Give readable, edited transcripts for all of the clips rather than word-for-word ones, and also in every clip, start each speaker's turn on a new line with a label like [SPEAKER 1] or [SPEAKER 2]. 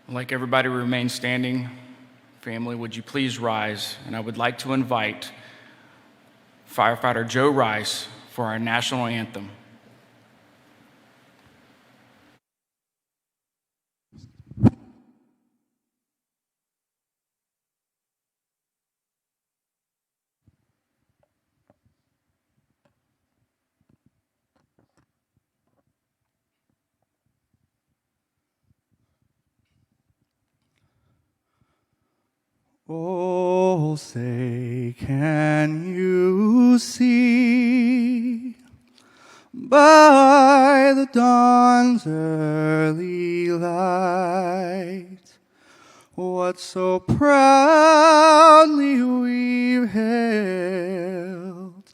[SPEAKER 1] I'd like everybody to remain standing. Family, would you please rise? And I would like to invite firefighter Joe Rice for our national anthem.
[SPEAKER 2] Oh, say, can you see by the dawn's early light what so proudly we've hailed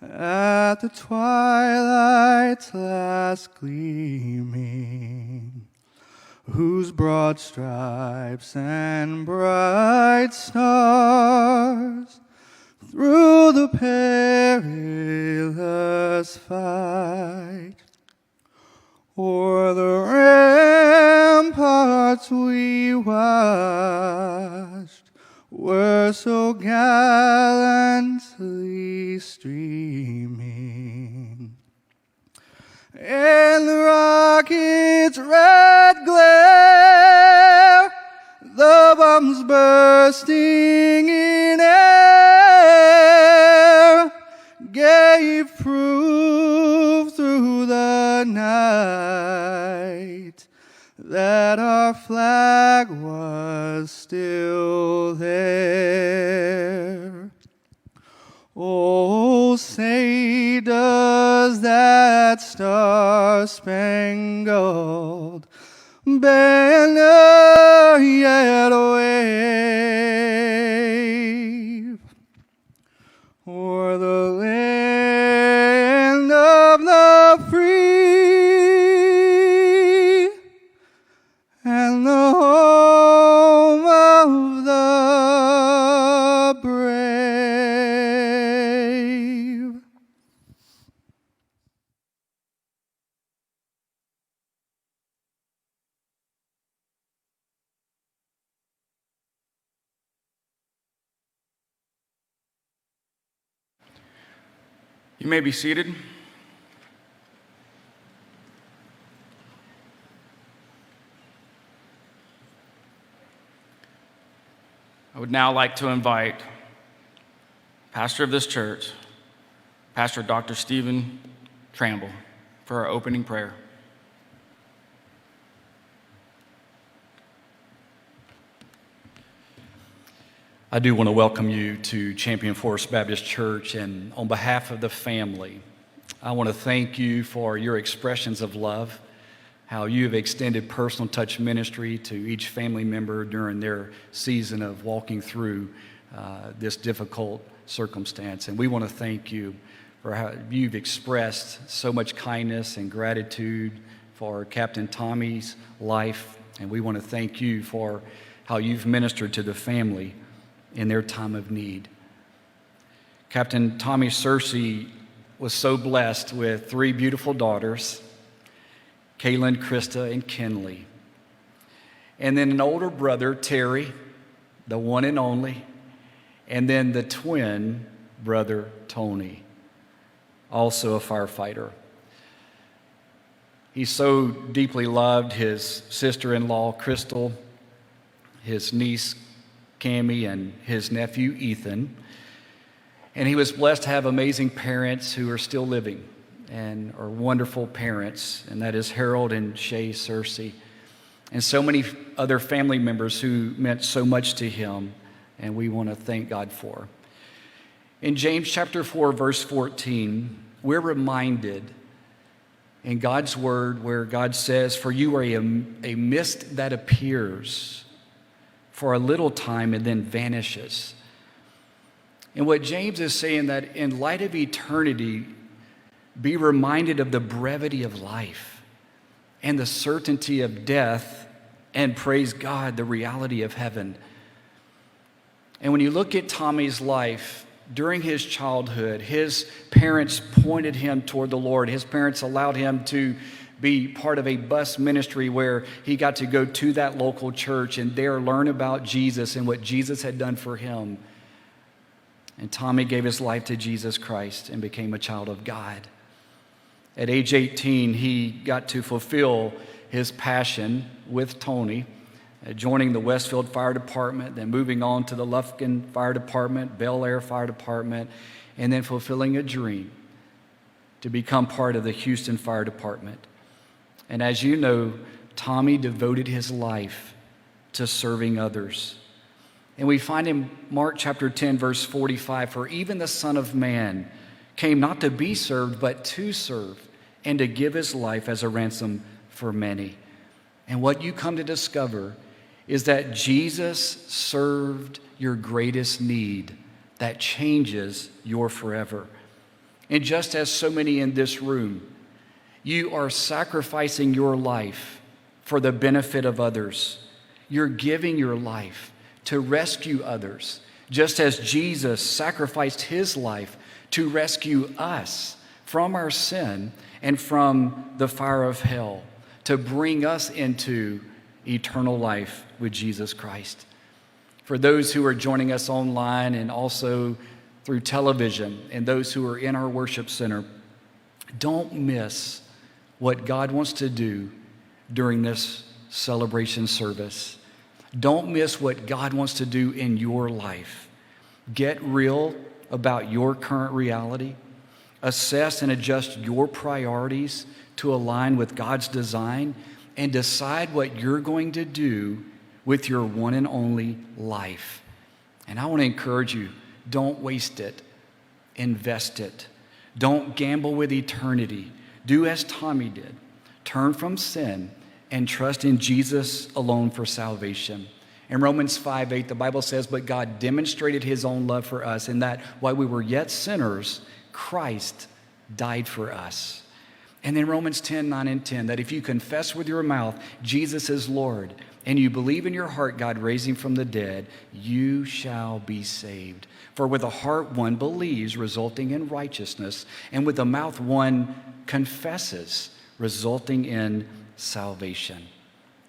[SPEAKER 2] at the twilight's last gleaming, whose broad stripes and bright stars through the perilous fight o'er the ramparts we watched were so gallantly streaming. And the rocket's red glare, the bombs bursting in air, gave proof through the night that our flag was still there. Oh, say, does that star-spangled banner yet wave o'er the land of the free and the home of the brave?
[SPEAKER 1] You may be seated. I would now like to invite pastor of this church, Pastor Dr. Stephen Tramble, for our opening prayer.
[SPEAKER 3] I do want to welcome you to Champion Forest Baptist Church, and on behalf of the family, I want to thank you for your expressions of love, how you've extended personal touch ministry to each family member during their season of walking through this difficult circumstance. And we want to thank you for how you've expressed so much kindness and gratitude for Captain Tommy's life, and we want to thank you for how you've ministered to the family in their time of need. Captain Tommy Searcy was so blessed with 3 beautiful daughters, Kaylin, Krista, and Kinley. And then an older brother, Terry, the one and only, and then the twin brother, Tony, also a firefighter. He so deeply loved his sister-in-law, Crystal, his niece, Cammie, and his nephew, Ethan. And he was blessed to have amazing parents who are still living and are wonderful parents, and that is Harold and Shay Searcy, and so many other family members who meant so much to him, and we want to thank God for. In James chapter 4, verse 14, we're reminded in God's word where God says, "For you are a mist that appears for a little time and then vanishes." And what James is saying, that in light of eternity, be reminded of the brevity of life and the certainty of death, and praise God, the reality of heaven. And when you look at Tommy's life, during his childhood, his parents pointed him toward the Lord. His parents allowed him to be part of a bus ministry where he got to go to that local church and there learn about Jesus and what Jesus had done for him. And Tommy gave his life to Jesus Christ and became a child of God. At age 18, he got to fulfill his passion with Tony, joining the Westfield Fire Department, then moving on to the Lufkin Fire Department, Bel Air Fire Department, and then fulfilling a dream to become part of the Houston Fire Department. And as you know, Tommy devoted his life to serving others. And we find in Mark chapter 10, verse 45, for even the Son of Man came not to be served, but to serve and to give his life as a ransom for many. And what you come to discover is that Jesus served your greatest need that changes your forever. And just as so many in this room, you are sacrificing your life for the benefit of others. You're giving your life to rescue others, just as Jesus sacrificed his life to rescue us from our sin and from the fire of hell, to bring us into eternal life with Jesus Christ. For those who are joining us online and also through television and those who are in our worship center, don't miss what God wants to do during this celebration service. Don't miss what God wants to do in your life. Get real about your current reality. Assess and adjust your priorities to align with God's design, and decide what you're going to do with your one and only life. And I want to encourage you, don't waste it. Invest it. Don't gamble with eternity. Do as Tommy did. Turn from sin and trust in Jesus alone for salvation. In Romans 5:8, the Bible says, but God demonstrated his own love for us in that while we were yet sinners, Christ died for us. And then Romans 10:9 and 10, that if you confess with your mouth Jesus is Lord, and you believe in your heart God raised him from the dead, you shall be saved. For with the heart one believes, resulting in righteousness, and with the mouth one confesses, resulting in salvation.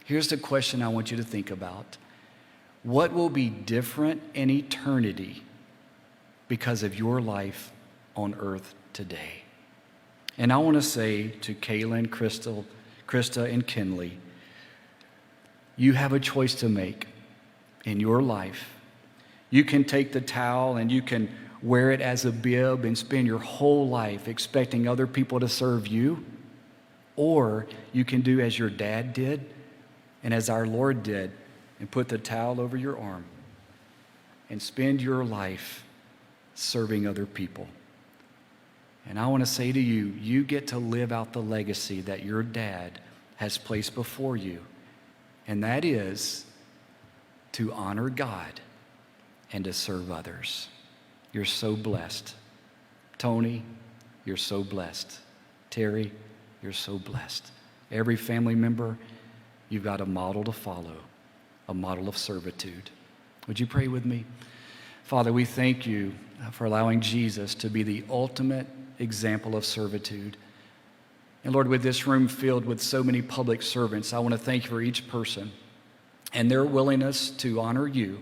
[SPEAKER 3] Here's the question I want you to think about. What will be different in eternity because of your life on earth today? And I want to say to Kaylin, Krista, and Kinley, you have a choice to make in your life. You can take the towel and you can wear it as a bib and spend your whole life expecting other people to serve you, or you can do as your dad did and as our Lord did and put the towel over your arm and spend your life serving other people. And I want to say to you, you get to live out the legacy that your dad has placed before you, and that is to honor God and to serve others. You're so blessed. Tony, you're so blessed. Terry, you're so blessed. Every family member, you've got a model to follow, a model of servitude. Would you pray with me? Father, we thank you for allowing Jesus to be the ultimate example of servitude. And Lord, with this room filled with so many public servants, I want to thank you for each person and their willingness to honor you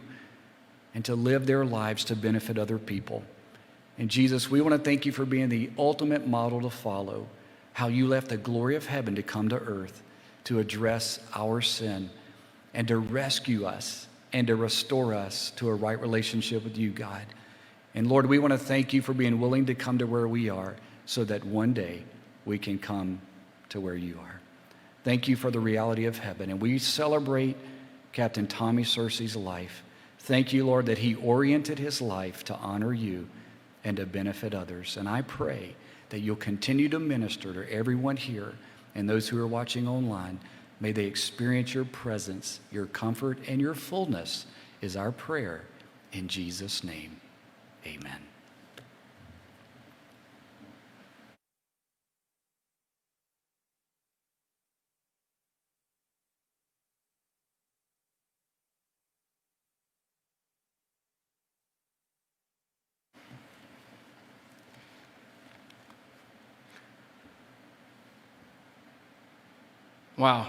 [SPEAKER 3] and to live their lives to benefit other people. And Jesus, we want to thank you for being the ultimate model to follow, how you left the glory of heaven to come to earth to address our sin and to rescue us and to restore us to a right relationship with you, God. And Lord, we want to thank you for being willing to come to where we are so that one day we can come to where you are. Thank you for the reality of heaven. And we celebrate Captain Tommy Searcy's life. Thank you, Lord, that he oriented his life to honor you and to benefit others. And I pray that you'll continue to minister to everyone here and those who are watching online. May they experience your presence, your comfort, and your fullness is our prayer. In Jesus' name, amen.
[SPEAKER 1] Wow.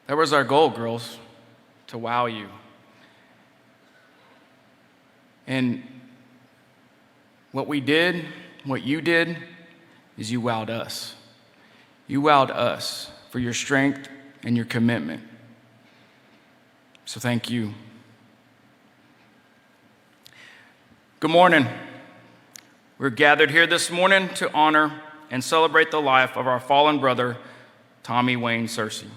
[SPEAKER 1] That was our goal, girls, to wow you. And what we did, what you did, is you wowed us. You wowed us for your strength and your commitment. So thank you. Good morning. We're gathered here this morning to honor and celebrate the life of our fallen brother, Tommy Wayne Searcy.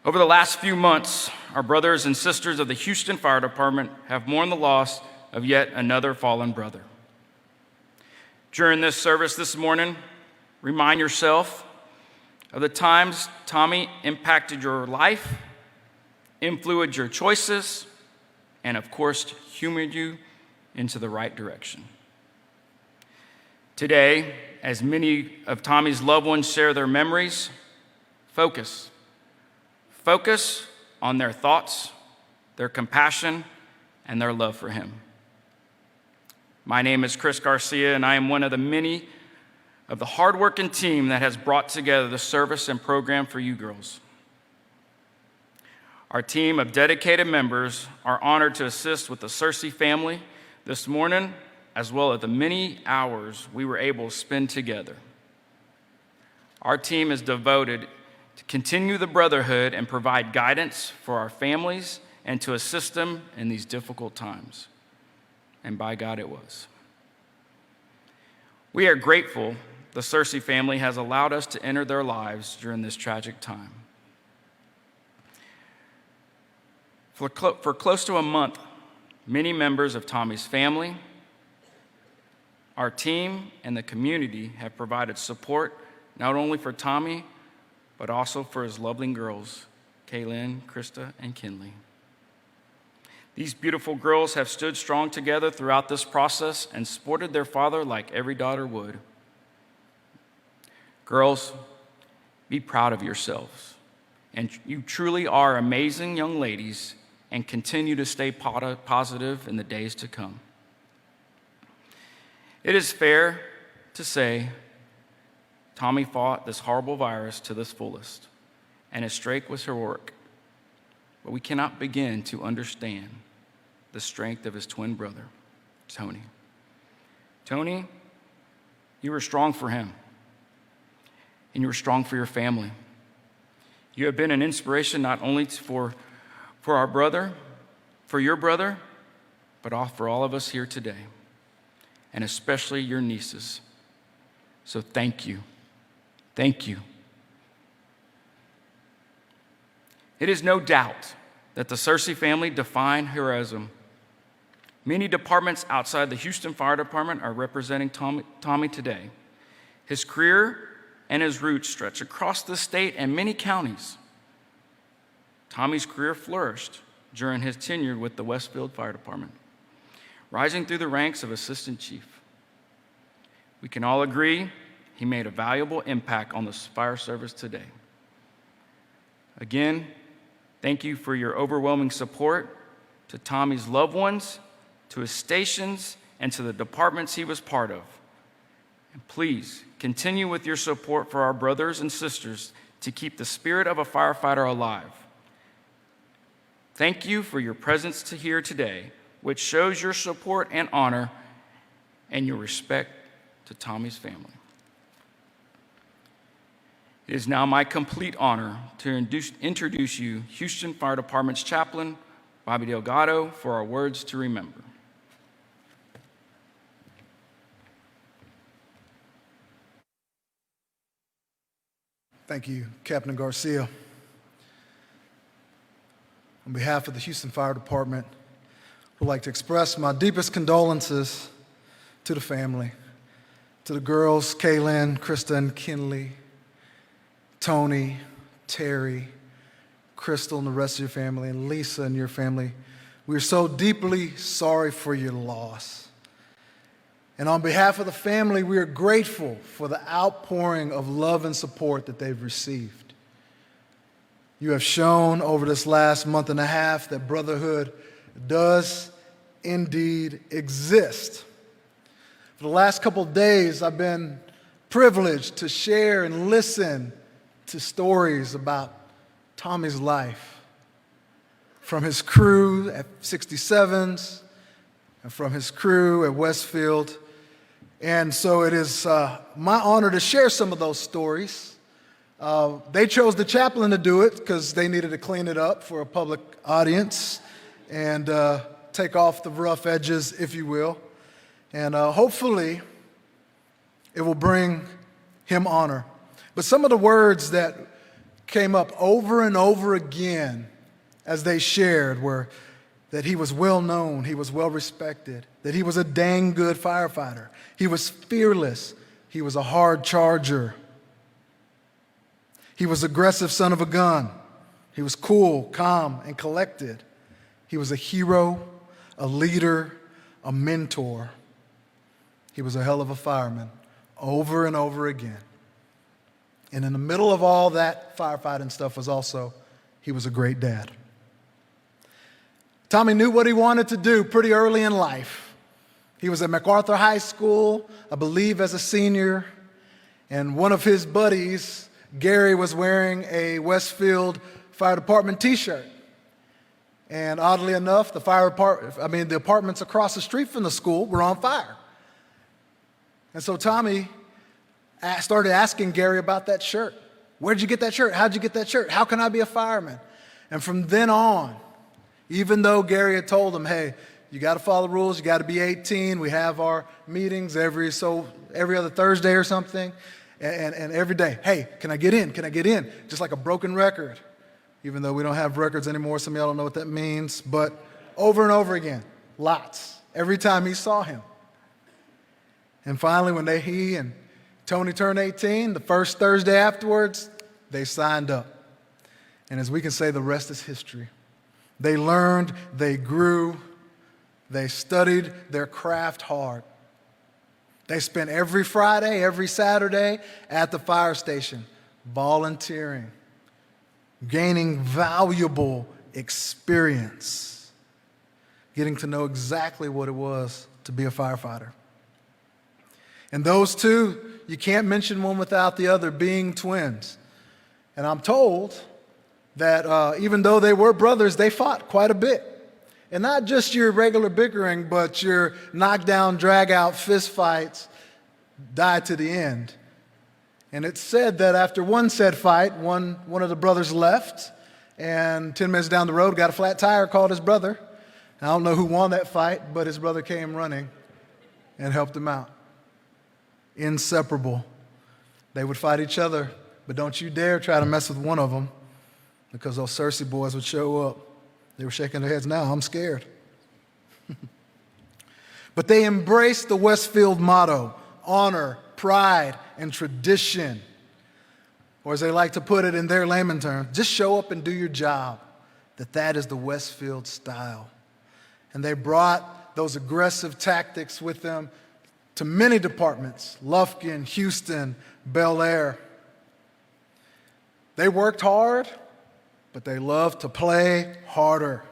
[SPEAKER 1] Over the last few months, our brothers and sisters of the Houston Fire Department have mourned the loss of yet another fallen brother. During this service this morning, remind yourself of the times Tommy impacted your life, influenced your choices, and of course, humored you into the right direction. Today, as many of Tommy's loved ones share their memories, focus on their thoughts, their compassion, and their love for him. My name is Chris Garcia, and I am one of the many of the hardworking team that has brought together the service and program for you girls. Our team of dedicated members are honored to assist with the Searcy family this morning, as well as the many hours we were able to spend together. Our team is devoted to continue the brotherhood and provide guidance for our families and to assist them in these difficult times. And by God, it was. We are grateful the Searcy family has allowed us to enter their lives during this tragic time. For close to a month, many members of Tommy's family, our team, and the community have provided support not only for Tommy, but also for his lovely girls, Kaylin, Krista, and Kinley. These beautiful girls have stood strong together throughout this process and supported their father like every daughter would. Girls, be proud of yourselves. And you truly are amazing young ladies, and continue to stay positive in the days to come. It is fair to say Tommy fought this horrible virus to the fullest, and his strength was heroic. But we cannot begin to understand the strength of his twin brother, Tony. Tony, you were strong for him, and you were strong for your family. You have been an inspiration not only for our brother, for your brother, but for all of us here today, and especially your nieces. So thank you. Thank you. It is no doubt that the Searcy family define heroism. Many departments outside the Houston Fire Department are representing Tommy today. His career and his roots stretch across the state and many counties. Tommy's career flourished during his tenure with the Westfield Fire Department, rising through the ranks of assistant chief. We can all agree he made a valuable impact on the fire service today. Again, thank you for your overwhelming support to Tommy's loved ones, to his stations, and to the departments he was part of. And please continue with your support for our brothers and sisters to keep the spirit of a firefighter alive. Thank you for your presence here today, which shows your support and honor and your respect to Tommy's family. It is now my complete honor to introduce you Houston Fire Department's chaplain, Bobby Delgado, for our words to remember.
[SPEAKER 2] Thank you, Captain Garcia. On behalf of the Houston Fire Department, I would like to express my deepest condolences to the family, to the girls, Kaylin, Krista, and Kinley, Tony, Terry, Crystal, and the rest of your family, and Lisa and your family. We are so deeply sorry for your loss. And on behalf of the family, we are grateful for the outpouring of love and support that they've received. You have shown over this last month and a half that brotherhood does indeed exist. For the last couple of days, I've been privilege to share and listen to stories about Tommy's life, from his crew at 67s and from his crew at Westfield. And so it is my honor to share some of those stories. They chose the chaplain to do it because they needed to clean it up for a public audience and take off the rough edges, if you will. And hopefully it will bring him honor. But some of the words that came up over and over again as they shared were that he was well known, he was well respected, that he was a dang good firefighter, he was fearless, he was a hard charger, he was aggressive son of a gun, he was cool, calm, and collected, he was a hero, a leader, a mentor. He was a hell of a fireman, over and over again. And in the middle of all that firefighting stuff was also, he was a great dad. Tommy knew what he wanted to do pretty early in life. He was at MacArthur High School, I believe as a senior, and one of his buddies, Gary, was wearing a Westfield Fire Department t-shirt. And oddly enough, the apartments across the street from the school were on fire. And so Tommy started asking Gary about that shirt. Where'd you get that shirt? How'd you get that shirt? How can I be a fireman? And from then on, even though Gary had told him, hey, you got to follow the rules, you got to be 18, we have our meetings every other Thursday or something, and every day, hey, can I get in? Can I get in? Just like a broken record. Even though we don't have records anymore, some of y'all don't know what that means, but over and over again, lots, every time he saw him. And finally, when he and Tony turned 18, the first Thursday afterwards, they signed up. And as we can say, the rest is history. They learned, they grew, they studied their craft hard. They spent every Friday, every Saturday at the fire station, volunteering, gaining valuable experience, getting to know exactly what it was to be a firefighter. And those two, you can't mention one without the other, being twins. And I'm told that even though they were brothers, they fought quite a bit. And not just your regular bickering, but your knockdown, drag-out fist fights died to the end. And it's said that after one said fight, one of the brothers left, and 10 minutes down the road got a flat tire, called his brother. I don't know who won that fight, but his brother came running and helped him out. Inseparable. They would fight each other, but don't you dare try to mess with one of them, because those Searcy boys would show up. They were shaking their heads now, I'm scared. But they embraced the Westfield motto, honor, pride, and tradition. Or as they like to put it in their layman terms, just show up and do your job. That is the Westfield style. And they brought those aggressive tactics with them to many departments, Lufkin, Houston, Bel Air. They worked hard, but they loved to play harder.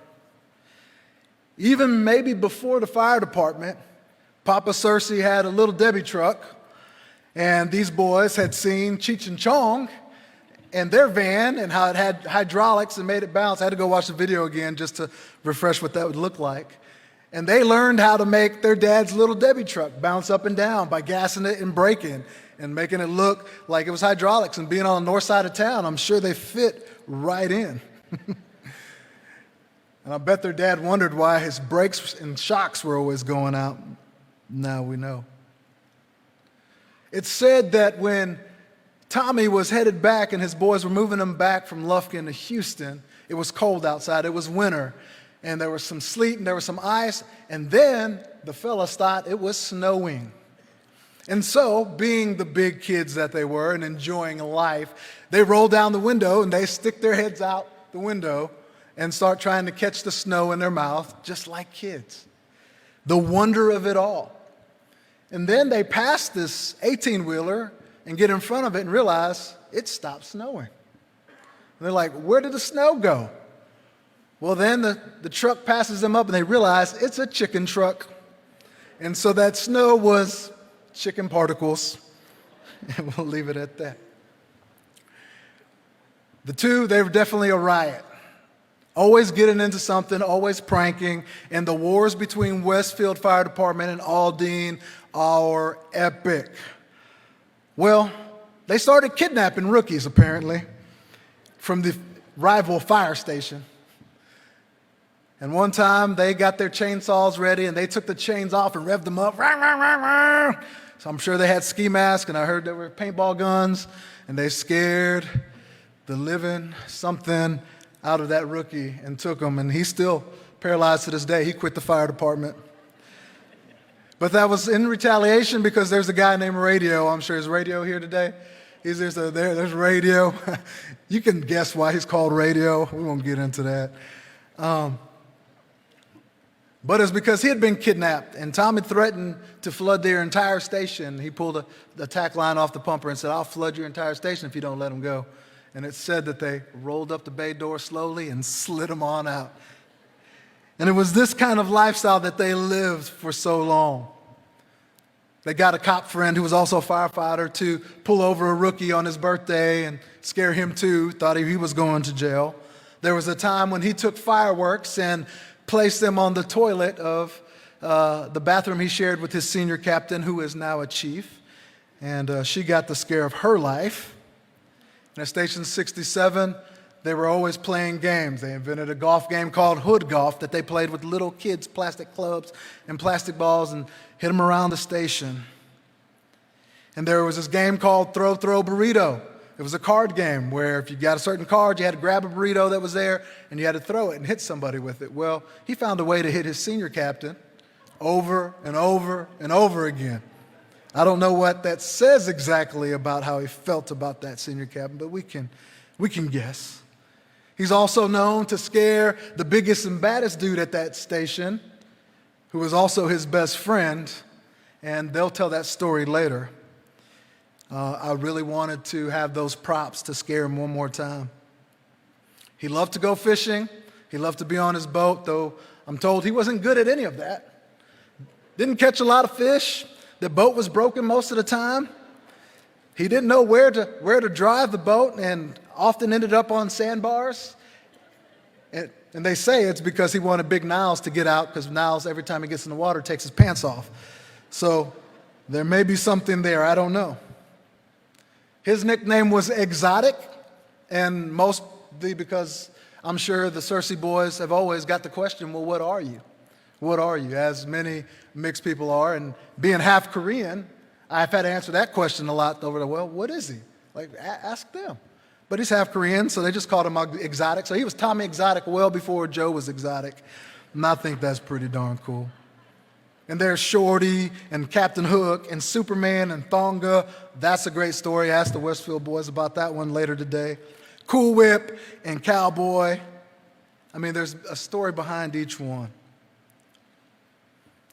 [SPEAKER 2] Even maybe before the fire department, Papa Searcy had a little Debbie truck, and these boys had seen Cheech and Chong and their van and how it had hydraulics and made it bounce. I had to go watch the video again just to refresh what that would look like. And they learned how to make their dad's little Debbie truck bounce up and down by gassing it and braking and making it look like it was hydraulics. And being on the north side of town, I'm sure they fit right in. And I bet their dad wondered why his brakes and shocks were always going out. Now we know. It's said that when Tommy was headed back and his boys were moving him back from Lufkin to Houston, it was cold outside, it was winter, and there was some sleet and there was some ice, and then the fellas thought it was snowing. And so, being the big kids that they were and enjoying life, they roll down the window and they stick their heads out the window and start trying to catch the snow in their mouth, just like kids. The wonder of it all. And then they pass this 18-wheeler and get in front of it and realize it stopped snowing. And they're like, where did the snow go? Well, then the truck passes them up and they realize it's a chicken truck. And so that snow was chicken particles. and we'll leave it at that. The two, they were definitely a riot. Always getting into something, always pranking, and the wars between Westfield Fire Department and Aldine are epic. Well, they started kidnapping rookies, apparently, from the rival fire station. And one time, they got their chainsaws ready, and they took the chains off and revved them up. Rah, rah, rah, rah. So I'm sure they had ski masks, and I heard there were paintball guns, and they scared the living something out of that rookie and took him, and he's still paralyzed to this day. He quit the fire department. But that was in retaliation because there's a guy named Radio. I'm sure there's Radio here today. There's Radio. You can guess why he's called Radio. We won't get into that. But it's because he had been kidnapped, and Tommy threatened to flood their entire station. He pulled the tack line off the pumper and said, "I'll flood your entire station if you don't let him go." And it said that they rolled up the bay door slowly and slid him on out. And it was this kind of lifestyle that they lived for so long. They got a cop friend who was also a firefighter to pull over a rookie on his birthday and scare him too, thought he was going to jail. There was a time when he took fireworks and placed them on the toilet of the bathroom he shared with his senior captain, who is now a chief. And she got the scare of her life. And at Station 67, they were always playing games. They invented a golf game called hood golf that they played with little kids, plastic clubs and plastic balls, and hit them around the station. And there was this game called Throw Burrito. It was a card game where if you got a certain card, you had to grab a burrito that was there, and you had to throw it and hit somebody with it. Well, he found a way to hit his senior captain over and over and over again. I don't know what that says exactly about how he felt about that senior captain, but we can guess. He's also known to scare the biggest and baddest dude at that station, who was also his best friend, and they'll tell that story later. I really wanted to have those props to scare him one more time. He loved to go fishing. He loved to be on his boat, though I'm told he wasn't good at any of that. Didn't catch a lot of fish. The boat was broken most of the time. He didn't know where to drive the boat and often ended up on sandbars. And they say it's because he wanted Big Niles to get out, because Niles, every time he gets in the water, takes his pants off. So there may be something there. I don't know. His nickname was Exotic, and mostly because I'm sure the Searcy boys have always got the question, well, what are you? What are you? As many mixed people are, and being half Korean, I've had to answer that question a lot over there. Well, what is he? Like, ask them. But he's half Korean, so they just called him Exotic. So he was Tommy Exotic well before Joe was Exotic. And I think that's pretty darn cool. And there's Shorty and Captain Hook and Superman and Thonga. That's a great story. Ask the Westfield boys about that one later today. Cool Whip and Cowboy. I mean, there's a story behind each one.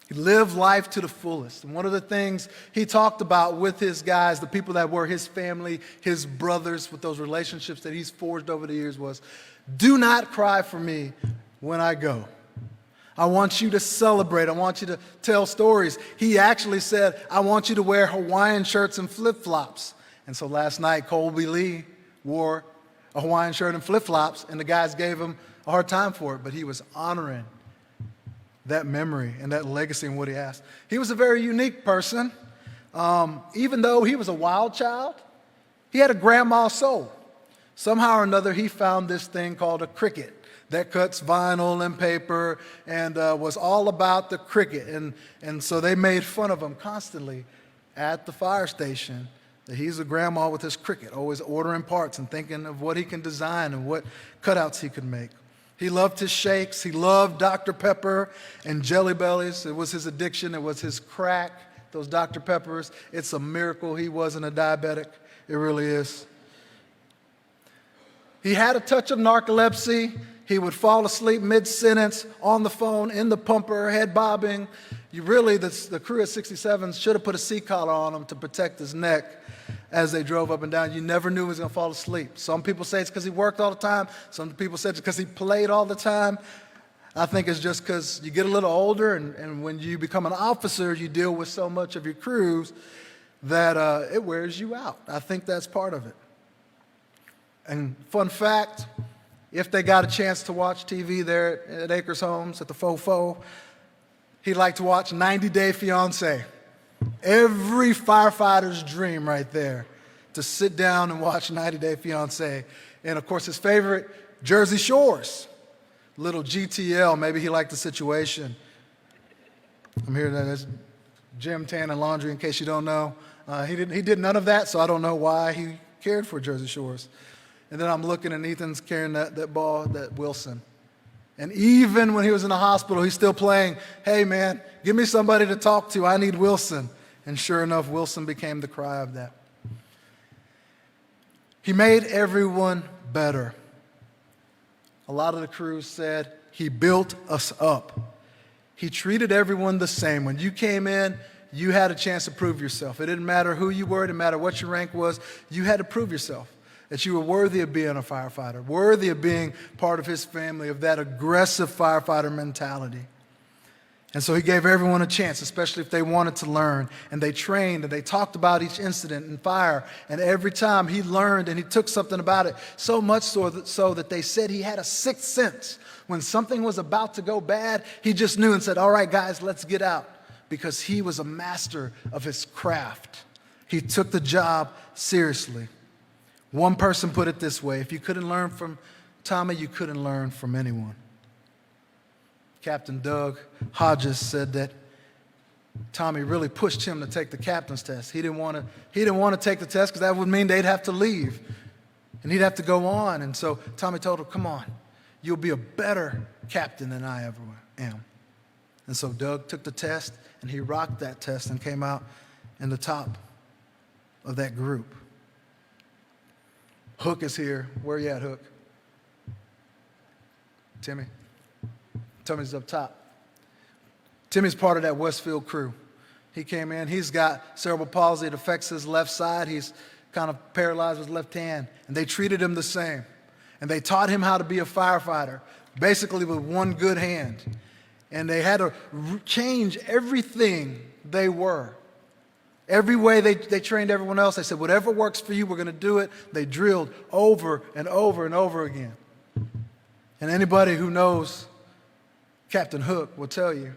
[SPEAKER 2] He lived life to the fullest. And one of the things he talked about with his guys, the people that were his family, his brothers, with those relationships that he's forged over the years was, do not cry for me when I go. I want you to celebrate. I want you to tell stories. He actually said, I want you to wear Hawaiian shirts and flip-flops. And so last night, Colby Lee wore a Hawaiian shirt and flip-flops, and the guys gave him a hard time for it, but he was honoring that memory and that legacy and what he asked. He was a very unique person. Even though he was a wild child, he had a grandma soul. Somehow or another, he found this thing called a cricket that cuts vinyl and paper and was all about the cricket. And so they made fun of him constantly at the fire station, that he's a grandma with his cricket, always ordering parts and thinking of what he can design and what cutouts he could make. He loved his shakes. He loved Dr. Pepper and Jelly Bellies. It was his addiction. It was his crack, those Dr. Peppers. It's a miracle he wasn't a diabetic. It really is. He had a touch of narcolepsy. He would fall asleep mid-sentence, on the phone, in the pumper, head bobbing. The crew at 67 should have put a seat collar on him to protect his neck as they drove up and down. You never knew he was going to fall asleep. Some people say it's because he worked all the time. Some people say it's because he played all the time. I think it's just because you get a little older, and when you become an officer, you deal with so much of your crews that it wears you out. I think that's part of it. And fun fact, if they got a chance to watch TV there at Acres Homes at the Fofo, he liked to watch 90 Day Fiancé. Every firefighter's dream right there, to sit down and watch 90 Day Fiancé. And of course, his favorite, Jersey Shores. Little GTL, maybe he liked the situation. I'm here, that's Jim Tan and Laundry, in case you don't know. He did none of that, so I don't know why he cared for Jersey Shores. And then I'm looking, and Ethan's carrying that ball, that Wilson. And even when he was in the hospital, he's still playing, hey man, give me somebody to talk to, I need Wilson. And sure enough, Wilson became the cry of that. He made everyone better. A lot of the crew said he built us up. He treated everyone the same. When you came in, you had a chance to prove yourself. It didn't matter who you were, it didn't matter what your rank was, you had to prove yourself. That you were worthy of being a firefighter, worthy of being part of his family, of that aggressive firefighter mentality. And so he gave everyone a chance, especially if they wanted to learn. And they trained and they talked about each incident in fire. And every time he learned and he took something about it, so much so that they said he had a sixth sense. When something was about to go bad, he just knew and said, all right, guys, let's get out. Because he was a master of his craft. He took the job seriously. One person put it this way: if you couldn't learn from Tommy, you couldn't learn from anyone. Captain Doug Hodges said that Tommy really pushed him to take the captain's test. He didn't want to take the test because that would mean they'd have to leave and he'd have to go on. And so Tommy told him, come on, you'll be a better captain than I ever am. And so Doug took the test and he rocked that test and came out in the top of that group. Hook is here. Where you at, Hook? Timmy? Tommy's up top. Timmy's part of that Westfield crew. He came in. He's got cerebral palsy. It affects his left side. He's kind of paralyzed with his left hand. And they treated him the same. And they taught him how to be a firefighter, basically with one good hand. And they had to change everything they were. Every way they trained everyone else, they said, whatever works for you, we're going to do it. They drilled over and over and over again. And anybody who knows Captain Hook will tell you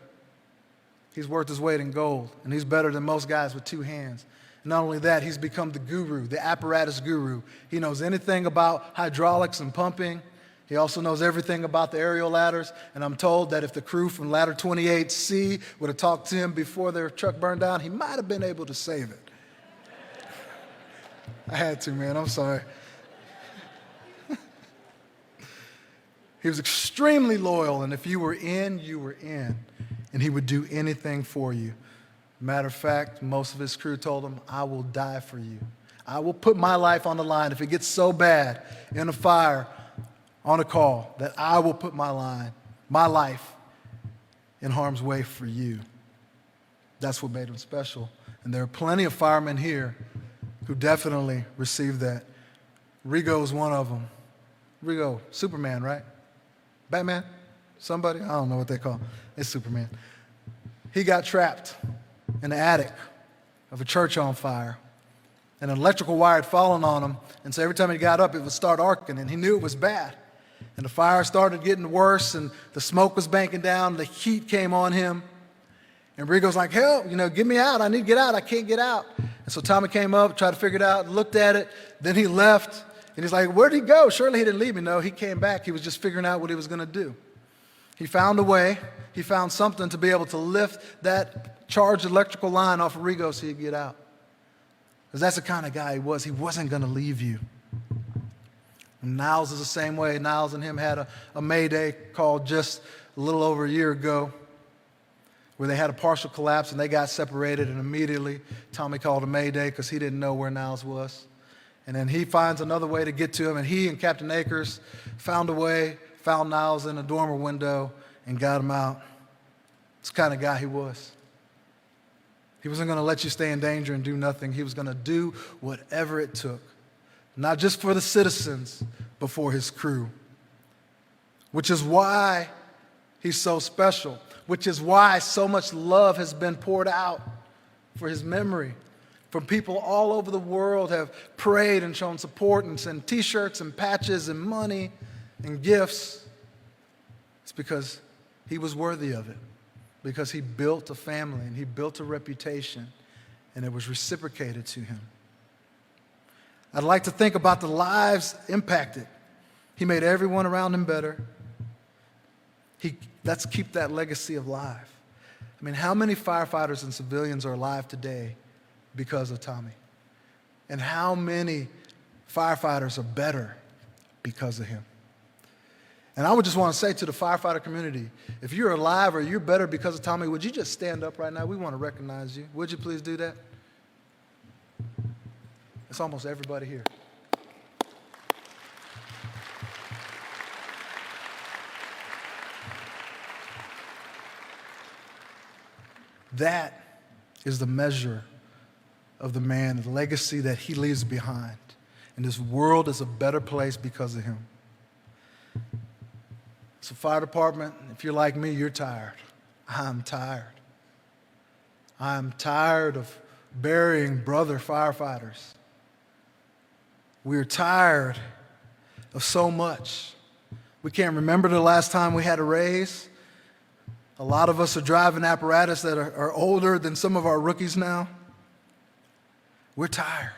[SPEAKER 2] he's worth his weight in gold, and he's better than most guys with two hands. And not only that, he's become the guru, the apparatus guru. He knows anything about hydraulics and pumping. He also knows everything about the aerial ladders, and I'm told that if the crew from Ladder 28C would have talked to him before their truck burned down, he might have been able to save it. I had to, man, I'm sorry. He was extremely loyal, and if you were in, you were in, and he would do anything for you. Matter of fact, most of his crew told him, I will die for you. I will put my life on the line if it gets so bad in a fire, on a call, that I will put my life in harm's way for you. That's what made him special. And there are plenty of firemen here who definitely received that. Rigo's one of them. Rigo, Superman, right? Batman? Somebody? I don't know what they call. It's Superman. He got trapped in the attic of a church on fire. And an electrical wire had fallen on him, and so every time he got up, it would start arcing, and he knew it was bad. And the fire started getting worse, and the smoke was banking down, the heat came on him. And Rigo's like, help, get me out. I need to get out. I can't get out. And so Tommy came up, tried to figure it out, looked at it. Then he left, and he's like, where'd he go? Surely he didn't leave me. No, he came back. He was just figuring out what he was going to do. He found a way. He found something to be able to lift that charged electrical line off of Rigo so he'd get out. Because that's the kind of guy he was. He wasn't going to leave you. And Niles is the same way. Niles and him had a Mayday call just a little over a year ago where they had a partial collapse and they got separated, and immediately Tommy called a Mayday because he didn't know where Niles was. And then he finds another way to get to him, and he and Captain Akers found a way, found Niles in a dormer window and got him out. It's the kind of guy he was. He wasn't going to let you stay in danger and do nothing. He was going to do whatever it took. Not just for the citizens, but for his crew. Which is why he's so special. Which is why so much love has been poured out for his memory. from people all over the world have prayed and shown support and sent T-shirts and patches and money and gifts, it's because he was worthy of it, because he built a family and he built a reputation, and it was reciprocated to him. I'd like to think about the lives impacted. He made everyone around him better. Let's keep that legacy alive. I mean, how many firefighters and civilians are alive today because of Tommy? And how many firefighters are better because of him? And I would just want to say to the firefighter community, if you're alive or you're better because of Tommy, would you just stand up right now? We want to recognize you. Would you please do that? It's almost everybody here. That is the measure of the man, the legacy that he leaves behind. And this world is a better place because of him. So fire department, if you're like me, you're tired. I'm tired. I'm tired of burying brother firefighters. We're tired of so much. We can't remember the last time we had a raise. A lot of us are driving apparatus that are older than some of our rookies now. We're tired.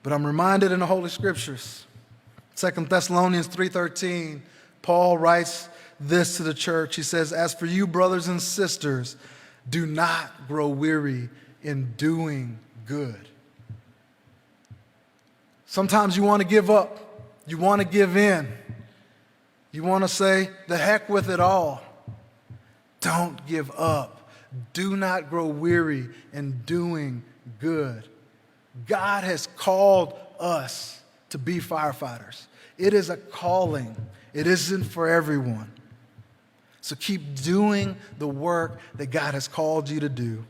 [SPEAKER 2] But I'm reminded in the Holy Scriptures, 2 Thessalonians 3:13, Paul writes this to the church. He says, "As for you, brothers and sisters, do not grow weary in doing good." Sometimes you want to give up. You want to give in. You want to say, the heck with it all. Don't give up. Do not grow weary in doing good. God has called us to be firefighters. It is a calling. It isn't for everyone. So keep doing the work that God has called you to do.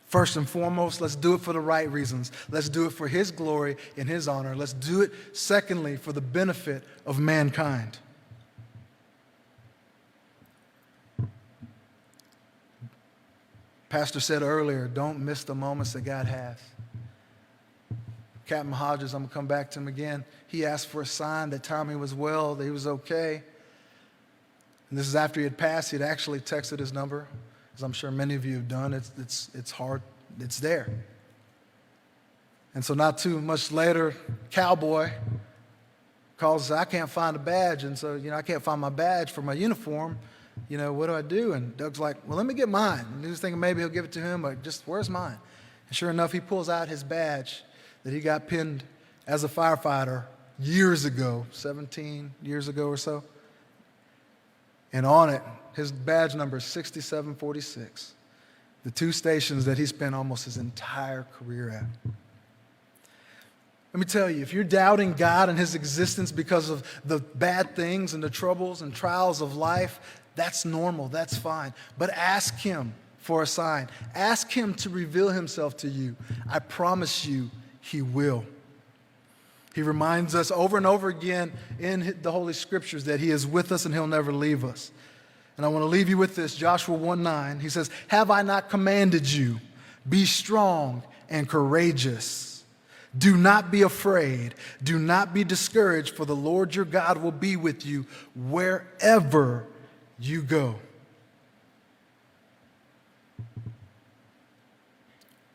[SPEAKER 2] First and foremost, let's do it for the right reasons. Let's do it for His glory and His honor. Let's do it, secondly, for the benefit of mankind. Pastor said earlier, don't miss the moments that God has. Captain Hodges, I'm going to come back to him again. He asked for a sign that Tommy was well, that he was okay. And this is after he had passed. He had actually texted his number, as I'm sure many of you have done. It's hard. It's there. And so not too much later, Cowboy calls, I can't find a badge. And so, I can't find my badge for my uniform. What do I do? And Doug's like, well, let me get mine. And he was thinking maybe he'll give it to him, but just, where's mine? And sure enough, he pulls out his badge that he got pinned as a firefighter years ago, 17 years ago or so. And on it, his badge number is 6746, the two stations that he spent almost his entire career at. Let me tell you, if you're doubting God and His existence because of the bad things and the troubles and trials of life, that's normal, that's fine. But ask Him for a sign. Ask Him to reveal Himself to you. I promise you, He will. He reminds us over and over again in the Holy Scriptures that He is with us and He'll never leave us. And I want to leave you with this, Joshua 1:9. He says, have I not commanded you? Be strong and courageous. Do not be afraid. Do not be discouraged, for the Lord your God will be with you wherever you go.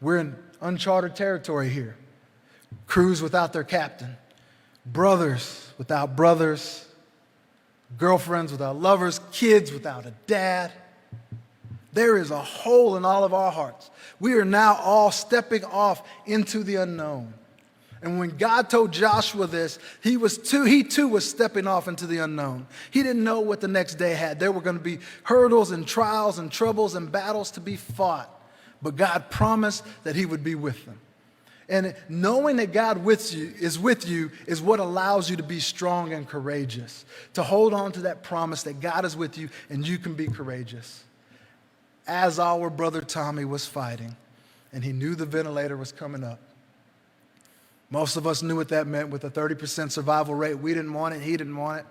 [SPEAKER 2] We're in uncharted territory here. Crews without their captain, brothers without brothers, girlfriends without lovers, kids without a dad. There is a hole in all of our hearts. We are now all stepping off into the unknown. And when God told Joshua this, he too was stepping off into the unknown. He didn't know what the next day had. There were going to be hurdles and trials and troubles and battles to be fought. But God promised that He would be with them. And knowing that God is with you is what allows you to be strong and courageous, to hold on to that promise that God is with you and you can be courageous. As our brother Tommy was fighting, and he knew the ventilator was coming up. Most of us knew what that meant with a 30% survival rate. We didn't want it. He didn't want it.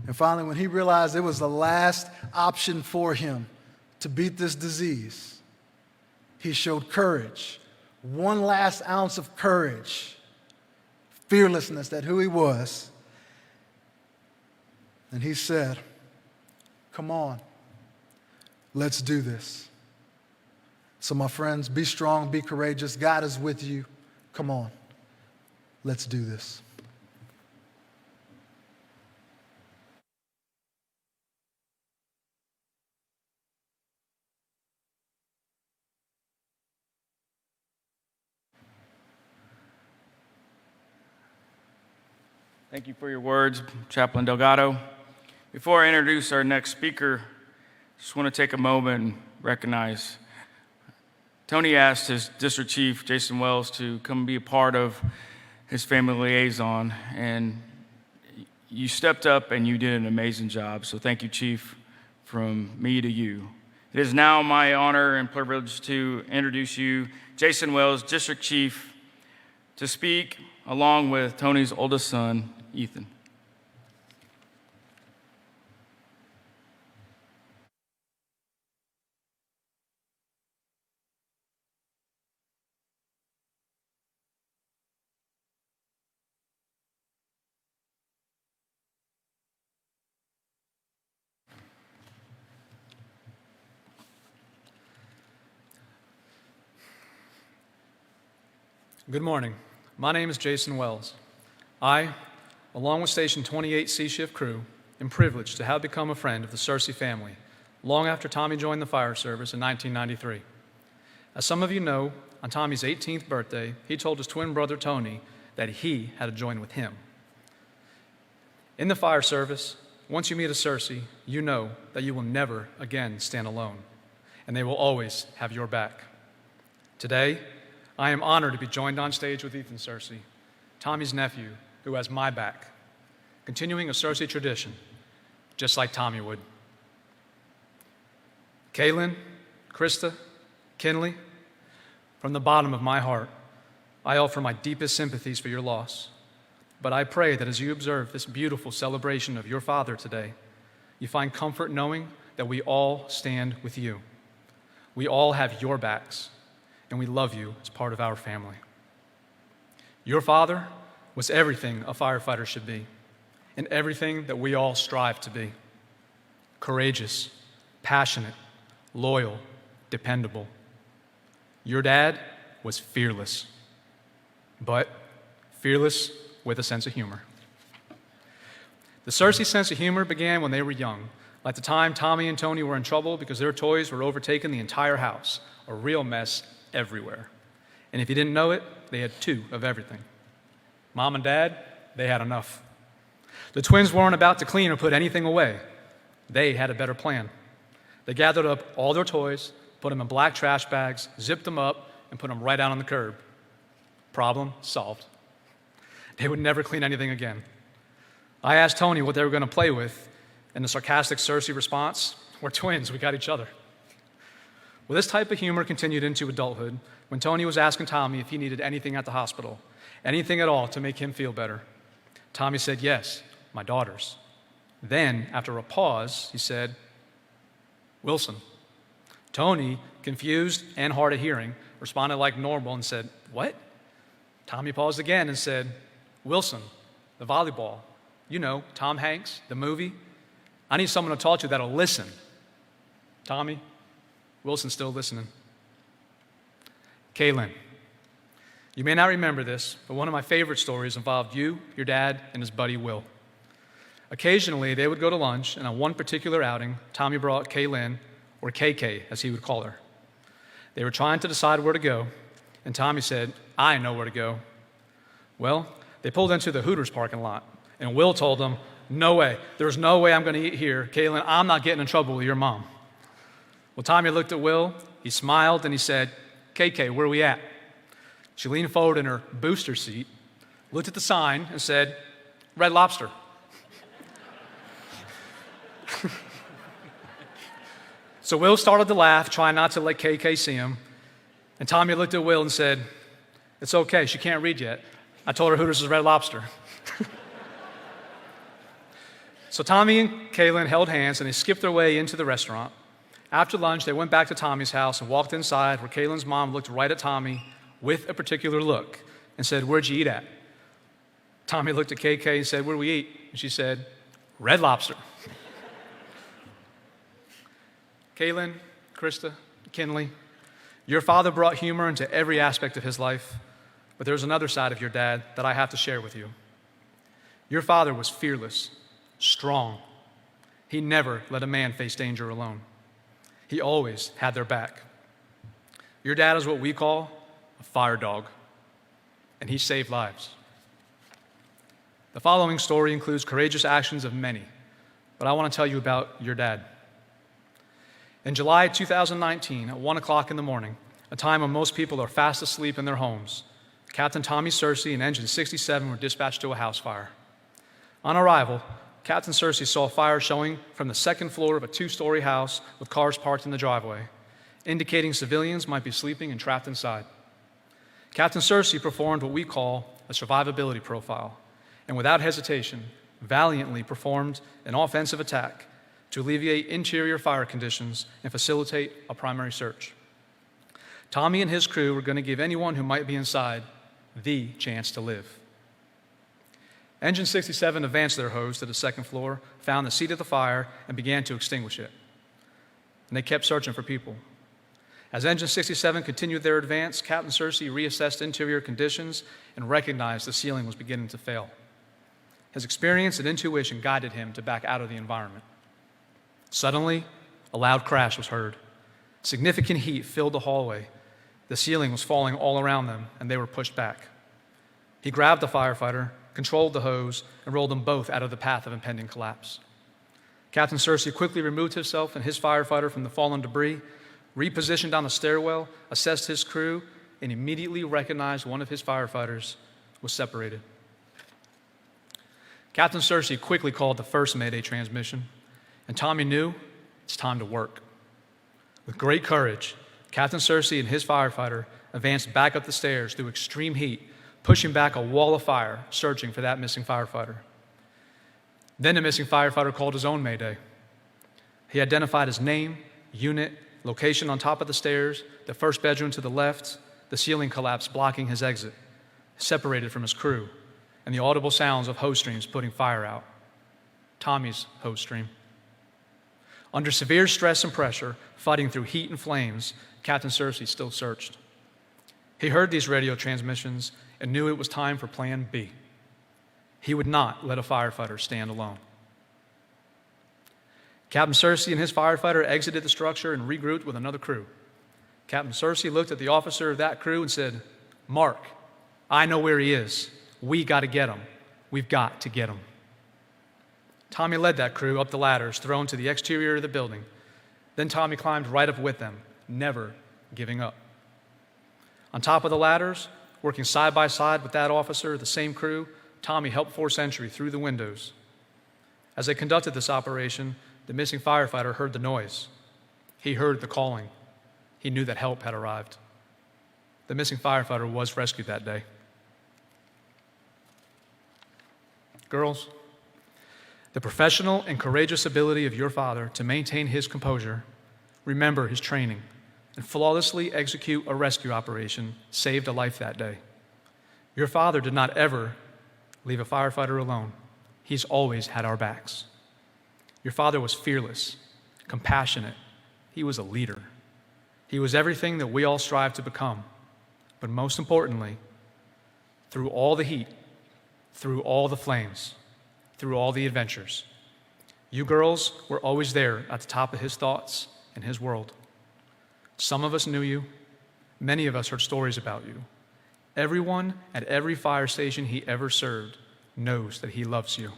[SPEAKER 2] And finally, when he realized it was the last option for him to beat this disease, he showed courage, one last ounce of courage, fearlessness, that who he was. And he said, "Come on, let's do this." So my friends, be strong, be courageous. God is with you. Come on, let's do this.
[SPEAKER 1] Thank you for your words, Chaplain Delgado. Before I introduce our next speaker, I just want to take a moment and recognize Tony asked his district chief, Jason Wells, to come be a part of his family liaison, and you stepped up and you did an amazing job. So thank you, Chief, from me to you. It is now my honor and privilege to introduce you, Jason Wells, District Chief, to speak along with Tony's oldest son, Ethan.
[SPEAKER 4] Good morning. My name is Jason Wells. I, along with Station 28 C Shift crew, am privileged to have become a friend of the Searcy family long after Tommy joined the fire service in 1993. As some of you know, on Tommy's 18th birthday, he told his twin brother Tony that he had to join with him. In the fire service, once you meet a Searcy, you know that you will never again stand alone, and they will always have your back. Today, I am honored to be joined on stage with Ethan Searcy, Tommy's nephew, who has my back, continuing a Searcy tradition, just like Tommy would. Kaylin, Krista, Kinley, from the bottom of my heart, I offer my deepest sympathies for your loss. But I pray that as you observe this beautiful celebration of your father today, you find comfort knowing that we all stand with you. We all have your backs, and we love you as part of our family. Your father was everything a firefighter should be, and everything that we all strive to be. Courageous, passionate, loyal, dependable. Your dad was fearless, but fearless with a sense of humor. The Searcy sense of humor began when they were young, like the time Tommy and Tony were in trouble because their toys were overtaking the entire house, a real mess everywhere. And if you didn't know it, they had two of everything. Mom and Dad, they had enough. The twins weren't about to clean or put anything away. They had a better plan. They gathered up all their toys, put them in black trash bags, zipped them up, and put them right out on the curb. Problem solved. They would never clean anything again. I asked Tony what they were going to play with, and the sarcastic Searcy response, "We're twins, we got each other." Well, this type of humor continued into adulthood when Tony was asking Tommy if he needed anything at the hospital, anything at all to make him feel better. Tommy said, "Yes, my daughters." Then, after a pause, he said, "Wilson." Tony, confused and hard of hearing, responded like normal and said, "What?" Tommy paused again and said, "Wilson, the volleyball. You know, Tom Hanks, the movie. I need someone to talk to that'll listen." Tommy, Wilson's still listening. Kaylin, you may not remember this, but one of my favorite stories involved you, your dad, and his buddy Will. Occasionally, they would go to lunch, and on one particular outing, Tommy brought Kaylin, or KK, as he would call her. They were trying to decide where to go, and Tommy said, "I know where to go." Well, they pulled into the Hooters parking lot, and Will told them, "No way. There's no way I'm going to eat here. Kaylin, I'm not getting in trouble with your mom." Well, Tommy looked at Will, he smiled, and he said, "KK, where are we at?" She leaned forward in her booster seat, looked at the sign, and said, "Red Lobster." So Will started to laugh, trying not to let KK see him, and Tommy looked at Will and said, "It's okay, she can't read yet. I told her Hooters is Red Lobster." So Tommy and Kaylin held hands, and they skipped their way into the restaurant. After lunch, they went back to Tommy's house and walked inside, where Kaylin's mom looked right at Tommy with a particular look and said, "Where'd you eat at?" Tommy looked at KK and said, "Where'd we eat?" And she said, "Red Lobster." Kaylin, Krista, Kinley, your father brought humor into every aspect of his life, but there's another side of your dad that I have to share with you. Your father was fearless, strong. He never let a man face danger alone. He always had their back. Your dad is what we call a fire dog, and he saved lives. The following story includes courageous actions of many, but I want to tell you about your dad. In July 2019, at 1 o'clock in the morning, a time when most people are fast asleep in their homes, Captain Tommy Searcy and Engine 67 were dispatched to a house fire. On arrival, Captain Searcy saw fire showing from the second floor of a 2-story house with cars parked in the driveway, indicating civilians might be sleeping and trapped inside. Captain Searcy performed what we call a survivability profile, and without hesitation, valiantly performed an offensive attack to alleviate interior fire conditions and facilitate a primary search. Tommy and his crew were going to give anyone who might be inside the chance to live. Engine 67 advanced their hose to the second floor, found the seat of the fire, and began to extinguish it. And they kept searching for people. As Engine 67 continued their advance, Captain Searcy reassessed interior conditions and recognized the ceiling was beginning to fail. His experience and intuition guided him to back out of the environment. Suddenly, a loud crash was heard. Significant heat filled the hallway. The ceiling was falling all around them, and they were pushed back. He grabbed the firefighter, controlled the hose, and rolled them both out of the path of impending collapse. Captain Searcy quickly removed himself and his firefighter from the fallen debris, repositioned on the stairwell, assessed his crew, and immediately recognized one of his firefighters was separated. Captain Searcy quickly called the first Mayday transmission, and Tommy knew it's time to work. With great courage, Captain Searcy and his firefighter advanced back up the stairs through extreme heat, pushing back a wall of fire, searching for that missing firefighter. Then the missing firefighter called his own Mayday. He identified his name, unit, location on top of the stairs, the first bedroom to the left, the ceiling collapse blocking his exit, separated from his crew, and the audible sounds of hose streams putting fire out. Tommy's hose stream. Under severe stress and pressure, fighting through heat and flames, Captain Searcy still searched. He heard these radio transmissions and knew it was time for Plan B. He would not let a firefighter stand alone. Captain Searcy and his firefighter exited the structure and regrouped with another crew. Captain Searcy looked at the officer of that crew and said, "Mark, I know where he is. We got to get him. We've got to get him." Tommy led that crew up the ladders thrown to the exterior of the building. Then Tommy climbed right up with them, never giving up. On top of the ladders, working side by side with that officer, the same crew, Tommy helped force entry through the windows. As they conducted this operation, the missing firefighter heard the noise. He heard the calling. He knew that help had arrived. The missing firefighter was rescued that day. Girls, the professional and courageous ability of your father to maintain his composure, remember his training, and flawlessly execute a rescue operation saved a life that day. Your father did not ever leave a firefighter alone. He's always had our backs. Your father was fearless, compassionate. He was a leader. He was everything that we all strive to become. But most importantly, through all the heat, through all the flames, through all the adventures, you girls were always there at the top of his thoughts and his world. Some of us knew you. Many of us heard stories about you. Everyone at every fire station he ever served knows that he loves you.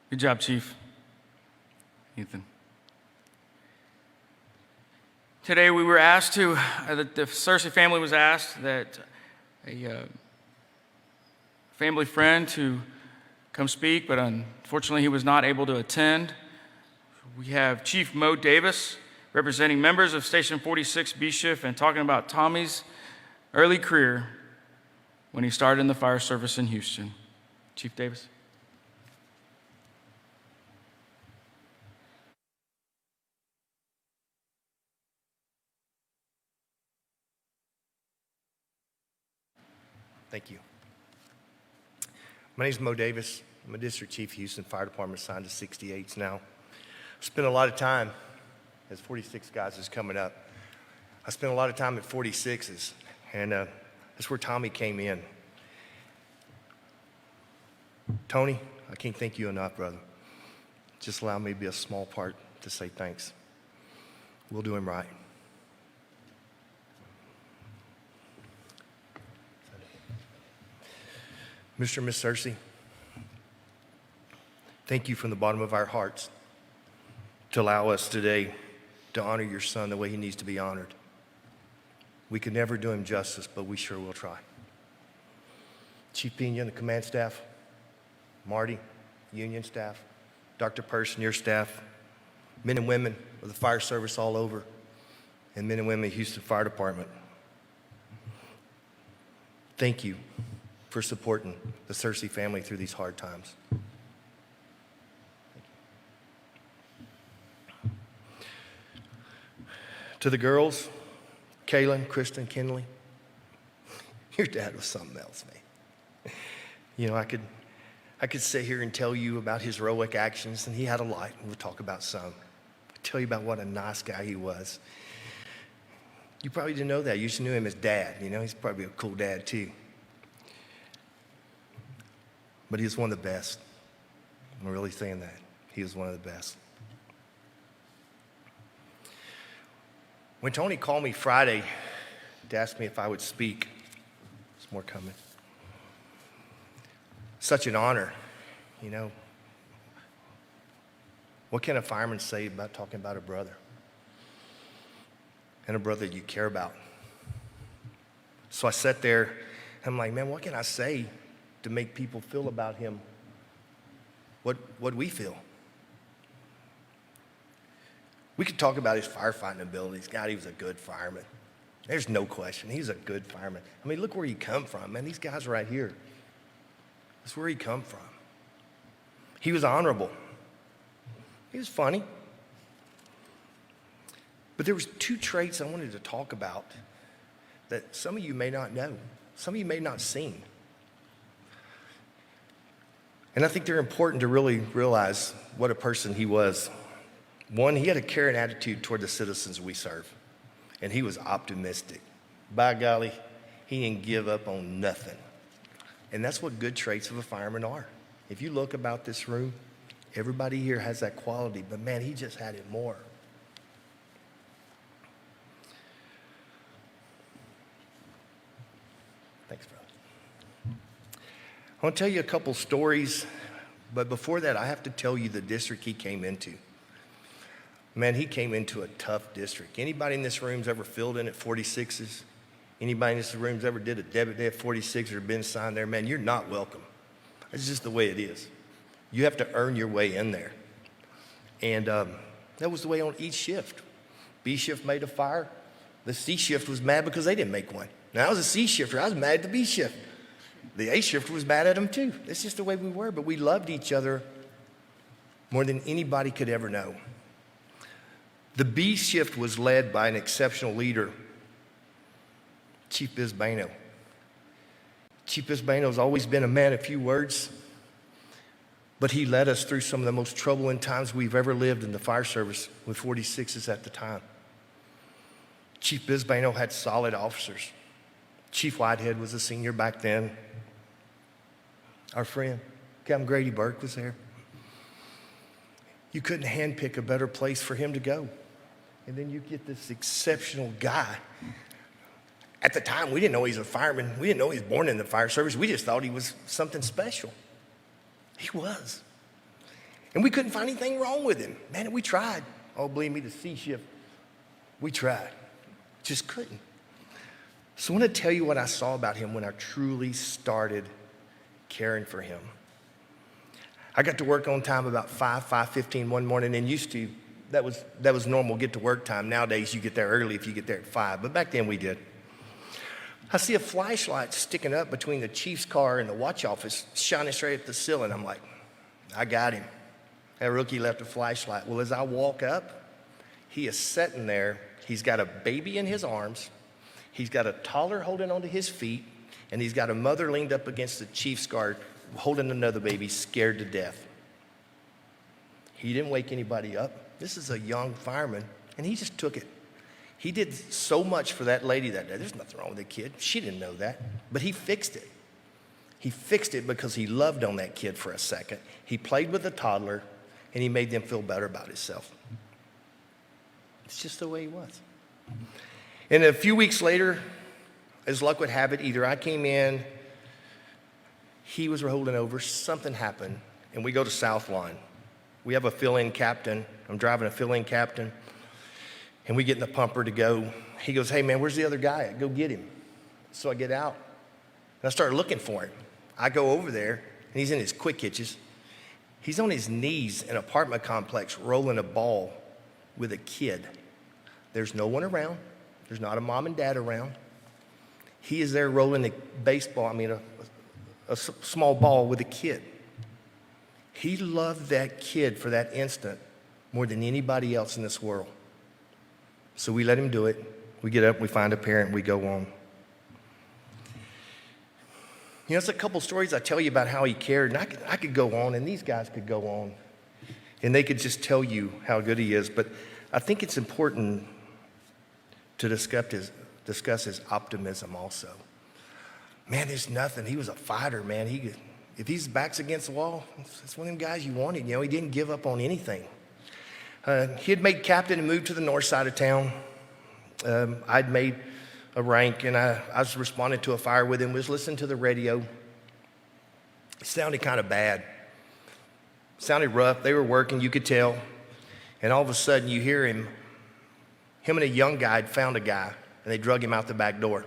[SPEAKER 1] Good job, Chief. Ethan. Today we were asked to, the Searcy family was asked that a family friend to come speak, but unfortunately he was not able to attend. We have Chief Mo Davis representing members of Station 46 B Shift and talking about Tommy's early career when he started in the fire service in Houston. Chief Davis.
[SPEAKER 5] Thank you. My name is Mo Davis. I'm a district chief, Houston Fire Department, assigned to 68s now. I spent a lot of time, as 46 guys is coming up, I spent a lot of time at 46s, and that's where Tommy came in. Tony, I can't thank you enough, brother. Just allow me to be a small part to say thanks. We'll do him right. Mr. and Ms. Searcy, thank you from the bottom of our hearts to allow us today to honor your son the way he needs to be honored. We could never do him justice, but we sure will try. Chief Pena and the command staff, Marty, union staff, Dr. Person, your staff, men and women of the fire service all over, and men and women of the Houston Fire Department. Thank you for supporting the Searcy family through these hard times. To the girls, Kaylin, Kristen, Kinley, your dad was something else, man. You know, I could sit here and tell you about his heroic actions, and he had a lot, and we'll talk about some. I'll tell you about what a nice guy he was. You probably didn't know that. You just knew him as dad. You know, he's probably a cool dad, too. But he was one of the best. I'm really saying that. He was one of the best. When Tony called me Friday to ask me if I would speak, there's more coming. Such an honor, you know. What can a fireman say about talking about a brother? And a brother you care about. So I sat there, and I'm like, man, what can I say to make people feel about him what we feel? We could talk about his firefighting abilities. God, he was a good fireman. There's no question. He's a good fireman. I mean, look where he come from, man. These guys right here. That's where he come from. He was honorable. He was funny. But there was two traits I wanted to talk about that some of you may not know. Some of you may not seen. And I think they're important to really realize what a person he was. One, he had a caring attitude toward the citizens we serve, and he was optimistic. By golly, he didn't give up on nothing. And that's what good traits of a fireman are. If you look about this room, everybody here has that quality, but man, he just had it more. Thanks, brother. I want to tell you a couple stories, but before that, I have to tell you the district he came into. Man, he came into a tough district. Anybody in this room's ever filled in at 46s? Anybody in this room's ever did a debit day at 46 or been signed there? Man, you're not welcome. It's just the way it is. You have to earn your way in there. And that was the way on each shift. B shift made a fire. The C shift was mad because they didn't make one. Now, I was a C shifter. I was mad at the B shift. The A shift was mad at them too. That's just the way we were, but we loved each other more than anybody could ever know. The B shift was led by an exceptional leader, Chief Bisbano. Chief Bisbano has always been a man of few words, but he led us through some of the most troubling times we've ever lived in the fire service with 46s at the time. Chief Bisbano had solid officers. Chief Whitehead was a senior back then. Our friend, Capt. Grady Burke was there. You couldn't handpick a better place for him to go. And then you get this exceptional guy. At the time, we didn't know he was a fireman. We didn't know he was born in the fire service. We just thought he was something special. He was. And we couldn't find anything wrong with him. Man, we tried. Oh, believe me, the C shift, we tried. Just couldn't. So I want to tell you what I saw about him when I truly started caring for him. I got to work on time about 5:15 one morning, and used to, that was normal get to work time. Nowadays, you get there early if you get there at 5, but back then we did. I see a flashlight sticking up between the chief's car and the watch office, shining straight at the ceiling. I'm like, I got him. That rookie left a flashlight. Well, as I walk up, he is sitting there. He's got a baby in his arms. He's got a toddler holding onto his feet, and he's got a mother leaned up against the chief's guard, holding another baby, scared to death. He didn't wake anybody up. This is a young fireman, and he just took it. He did so much for that lady that day. There's nothing wrong with the kid. She didn't know that, but he fixed it. He fixed it because he loved on that kid for a second. He played with the toddler, and he made them feel better about himself. It's just the way he was. And a few weeks later, as luck would have it, either I came in, he was holding over, something happened, and we go to South Line. We have a fill-in captain. I'm driving a fill-in captain, and we get in the pumper to go. He goes, hey, man, where's the other guy at? Go get him. So I get out, and I start looking for him. I go over there, and he's in his quick hitches. He's on his knees in an apartment complex rolling a ball with a kid. There's no one around. There's not a mom and dad around. He is there rolling a baseball, a small ball with a kid. He loved that kid for that instant more than anybody else in this world. So we let him do it. We get up, we find a parent, we go on. You know, it's a couple stories I tell you about how he cared, and I could go on, and these guys could go on, and they could just tell you how good he is. But I think it's important to discuss his optimism also. Man, there's nothing. He was a fighter, man. If his back's against the wall, it's one of them guys you wanted. You know, he didn't give up on anything. He had made captain and moved to the north side of town. I'd made a rank, and I was responding to a fire with him, was listening to the radio. It sounded kind of bad. It sounded rough. They were working, you could tell. And all of a sudden, you hear him and a young guy had found a guy, and they drug him out the back door,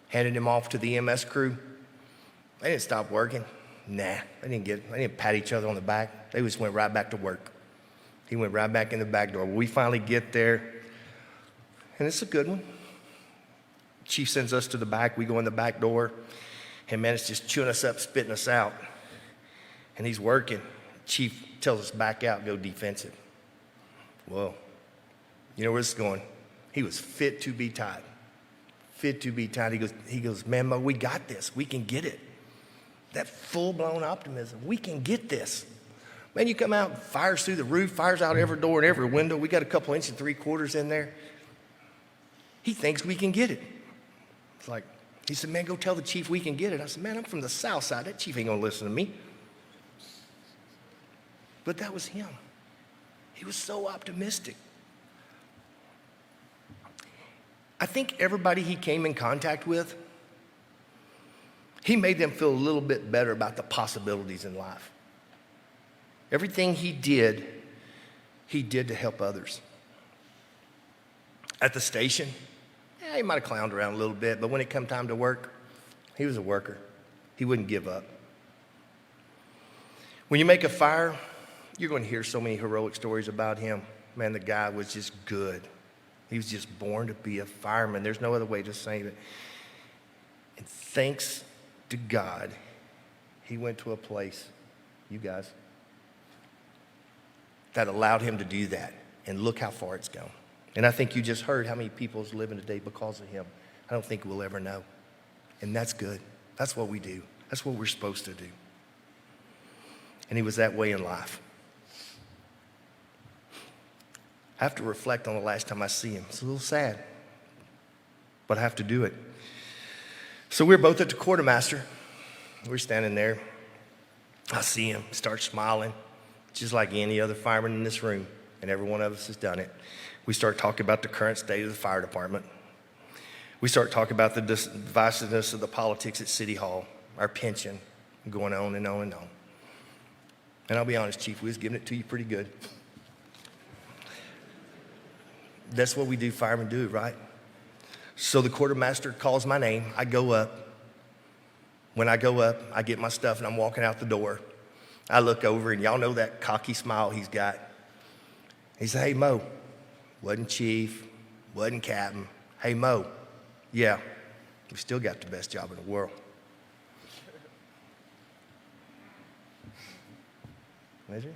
[SPEAKER 5] handed him off to the EMS crew. They didn't stop working. Nah, they didn't pat each other on the back. They just went right back to work. He went right back in the back door. We finally get there, and it's a good one. Chief sends us to the back. We go in the back door, and man, it's just chewing us up, spitting us out. And he's working. Chief tells us back out, go defensive. Well, you know where this is going. He was fit to be tied. Fit to be tied. He goes, man, Mo, we got this. We can get it. That full-blown optimism. We can get this. Man, you come out, fires through the roof, fires out every door and every window. We got a couple inches and 3/4 in there. He thinks we can get it. It's like, he said, man, go tell the chief we can get it. I said, man, I'm from the south side. That chief ain't gonna listen to me. But that was him. He was so optimistic. I think everybody he came in contact with, he made them feel a little bit better about the possibilities in life. Everything he did to help others. At the station, he might have clowned around a little bit, but when it come time to work, he was a worker. He wouldn't give up. When you make a fire, you're going to hear so many heroic stories about him. Man, the guy was just good. He was just born to be a fireman. There's no other way to say it. And thanks to God, he went to a place, you guys, that allowed him to do that. And look how far it's gone. And I think you just heard how many people is living today because of him. I don't think we'll ever know. And that's good. That's what we do. That's what we're supposed to do. And he was that way in life. I have to reflect on the last time I see him. It's a little sad, but I have to do it. So we're both at the quartermaster. We're standing there. I see him, start smiling, just like any other fireman in this room, and every one of us has done it. We start talking about the current state of the fire department. We start talking about the divisiveness of the politics at City Hall, our pension, going on and on and on. And I'll be honest, Chief, we was giving it to you pretty good. That's what we do, firemen do, right? So the quartermaster calls my name. I go up. When I go up, I get my stuff, and I'm walking out the door. I look over, and y'all know that cocky smile he's got. He said, "Hey, Mo, wasn't chief, wasn't captain. Hey, Mo, yeah, we still got the best job in the world." Imagine.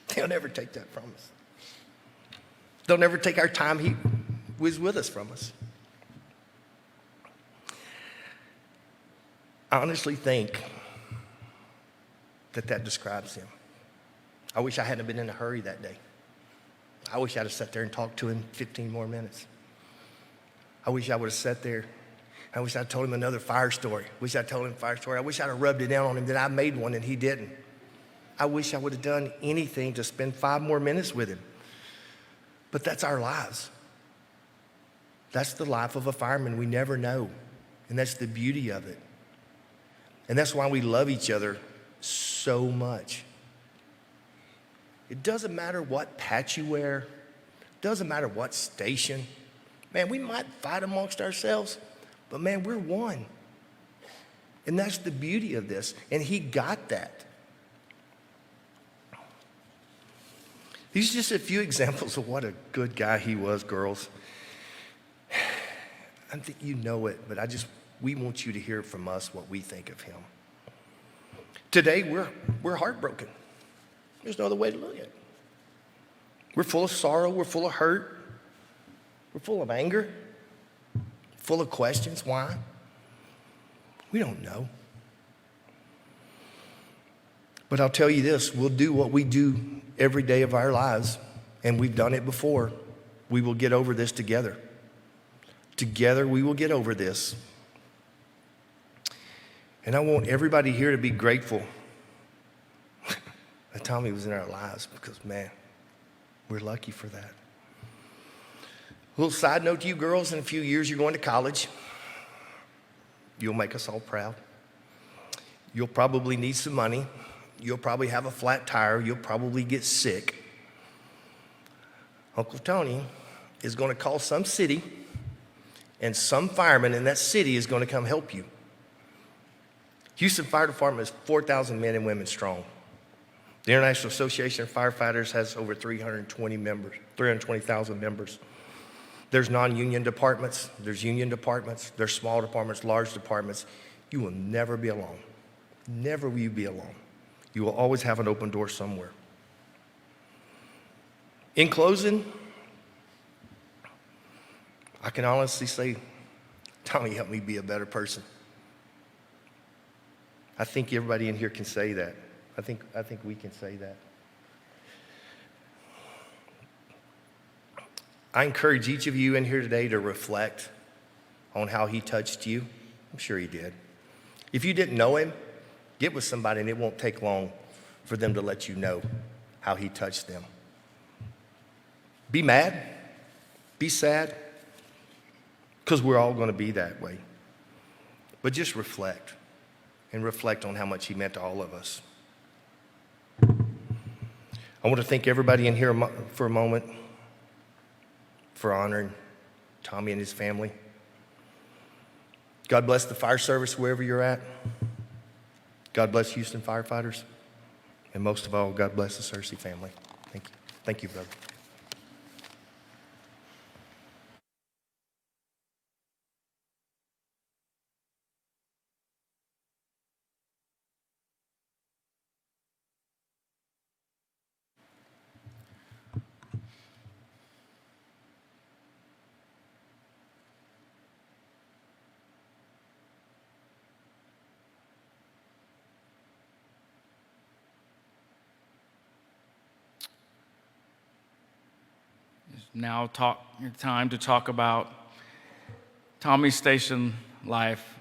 [SPEAKER 5] They'll never take that from us. They'll never take our time he was with us from us. I honestly think that describes him. I wish I hadn't been in a hurry that day. I wish I'd have sat there and talked to him 15 more minutes. I wish I would have sat there. I wish I'd told him another fire story. I wish I'd told him a fire story. I wish I'd have rubbed it down on him that I made one and he didn't. I wish I would have done anything to spend 5 more minutes with him. But that's our lives. That's the life of a fireman. We never know. And that's the beauty of it. And that's why we love each other so much. It doesn't matter what patch you wear. It doesn't matter what station. Man, we might fight amongst ourselves, but man, we're one. And that's the beauty of this. And he got that. These are just a few examples of what a good guy he was, girls. I think you know it, but we want you to hear from us what we think of him. Today, we're heartbroken. There's no other way to look at it. We're full of sorrow. We're full of hurt. We're full of anger. Full of questions. Why? We don't know. But I'll tell you this, we'll do what we do every day of our lives, and we've done it before. We will get over this together. Together, we will get over this. And I want everybody here to be grateful that Tommy was in our lives because, man, we're lucky for that. A little side note to you girls, in a few years, you're going to college. You'll make us all proud. You'll probably need some money. You'll probably have a flat tire. You'll probably get sick. Uncle Tony is going to call some city, and some fireman in that city is going to come help you. Houston Fire Department is 4,000 men and women strong. The International Association of Firefighters has over 320,000 members. There's non-union departments. There's union departments. There's small departments, large departments. You will never be alone. Never will you be alone. You will always have an open door somewhere. In closing, I can honestly say, Tommy helped me be a better person. I think everybody in here can say that. I think we can say that. I encourage each of you in here today to reflect on how he touched you. I'm sure he did. If you didn't know him, get with somebody and it won't take long for them to let you know how he touched them. Be mad, be sad, because we're all going to be that way. But just reflect, and reflect on how much he meant to all of us. I want to thank everybody in here for a moment for honoring Tommy and his family. God bless the fire service wherever you're at. God bless Houston firefighters. And most of all, God bless the Searcy family. Thank you. Thank you, brother.
[SPEAKER 1] Now time to talk about Tommy's station life,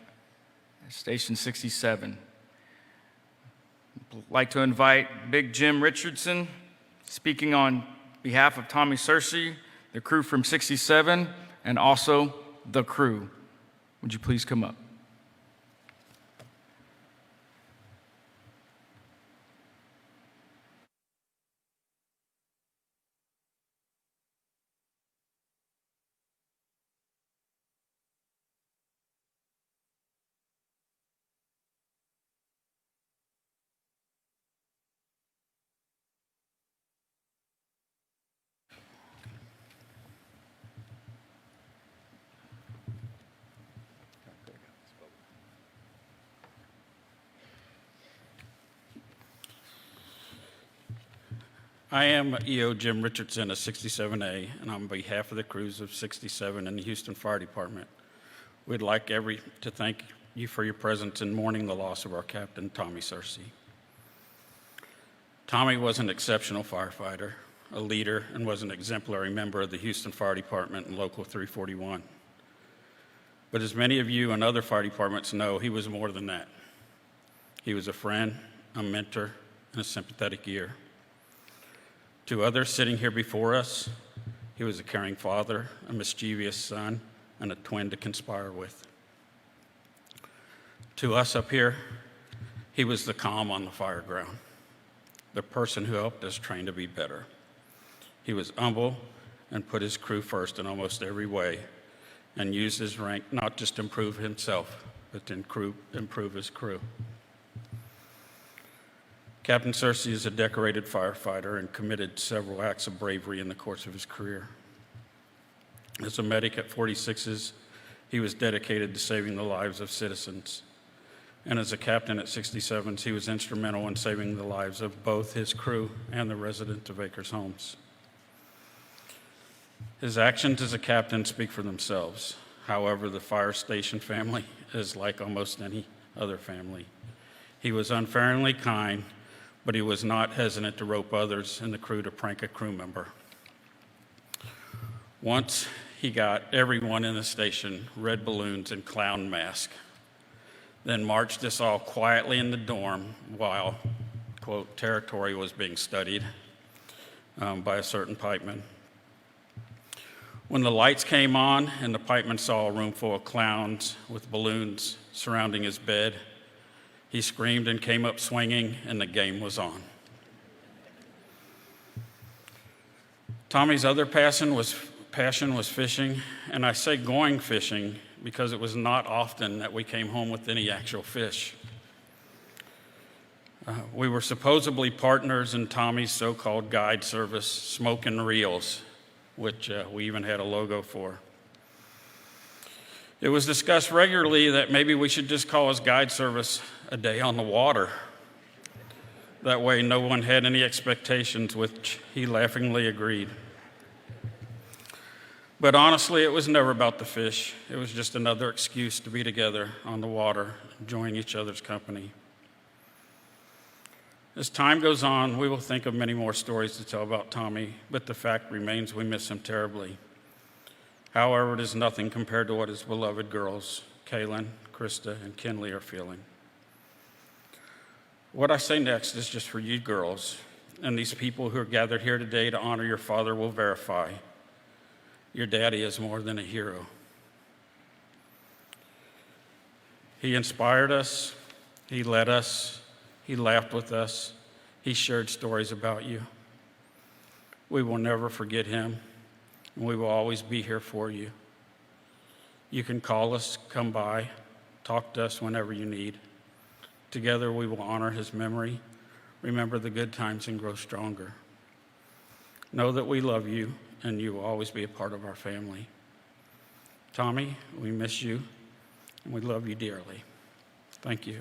[SPEAKER 1] Station 67. I'd like to invite Big Jim Richardson, speaking on behalf of Tommy Searcy, the crew from 67, and also the crew. Would you please come up?
[SPEAKER 6] I am EO Jim Richardson of 67A, and on behalf of the crews of 67 and the Houston Fire Department, we'd like to thank you for your presence in mourning the loss of our Captain, Tommy Searcy. Tommy was an exceptional firefighter, a leader, and was an exemplary member of the Houston Fire Department and Local 341. But as many of you and other fire departments know, he was more than that. He was a friend, a mentor, and a sympathetic ear. To others sitting here before us, he was a caring father, a mischievous son, and a twin to conspire with. To us up here, he was the calm on the fire ground, the person who helped us train to be better. He was humble and put his crew first in almost every way, and used his rank not just to improve himself, but to improve his crew. Captain Searcy is a decorated firefighter and committed several acts of bravery in the course of his career. As a medic at 46s, he was dedicated to saving the lives of citizens. And as a captain at 67s, he was instrumental in saving the lives of both his crew and the residents of Acres Homes. His actions as a captain speak for themselves. However, the fire station family is like almost any other family. He was unfairly kind, but he was not hesitant to rope others in the crew to prank a crew member. Once he got everyone in the station red balloons and clown mask, then marched us all quietly in the dorm while, quote, territory was being studied by a certain pipeman. When the lights came on and the pipeman saw a room full of clowns with balloons surrounding his bed, he screamed and came up swinging, and the game was on. Tommy's other passion was fishing, and I say going fishing because it was not often that we came home with any actual fish. We were supposedly partners in Tommy's so-called guide service, Smoking Reels, which we even had a logo for. It was discussed regularly that maybe we should just call his guide service a day on the water. That way no one had any expectations, which he laughingly agreed. But honestly, it was never about the fish. It was just another excuse to be together on the water, enjoying each other's company. As time goes on, we will think of many more stories to tell about Tommy, but the fact remains we miss him terribly. However, it is nothing compared to what his beloved girls, Kaylin, Krista, and Kinley are feeling. What I say next is just for you girls, and these people who are gathered here today to honor your father will verify. Your daddy is more than a hero. He inspired us, he led us, he laughed with us, he shared stories about you. We will never forget him, and we will always be here for you. You can call us, come by, talk to us whenever you need. Together we will honor his memory, remember the good times, and grow stronger. Know that we love you, and you will always be a part of our family. Tommy, we miss you, and we love you dearly. Thank you.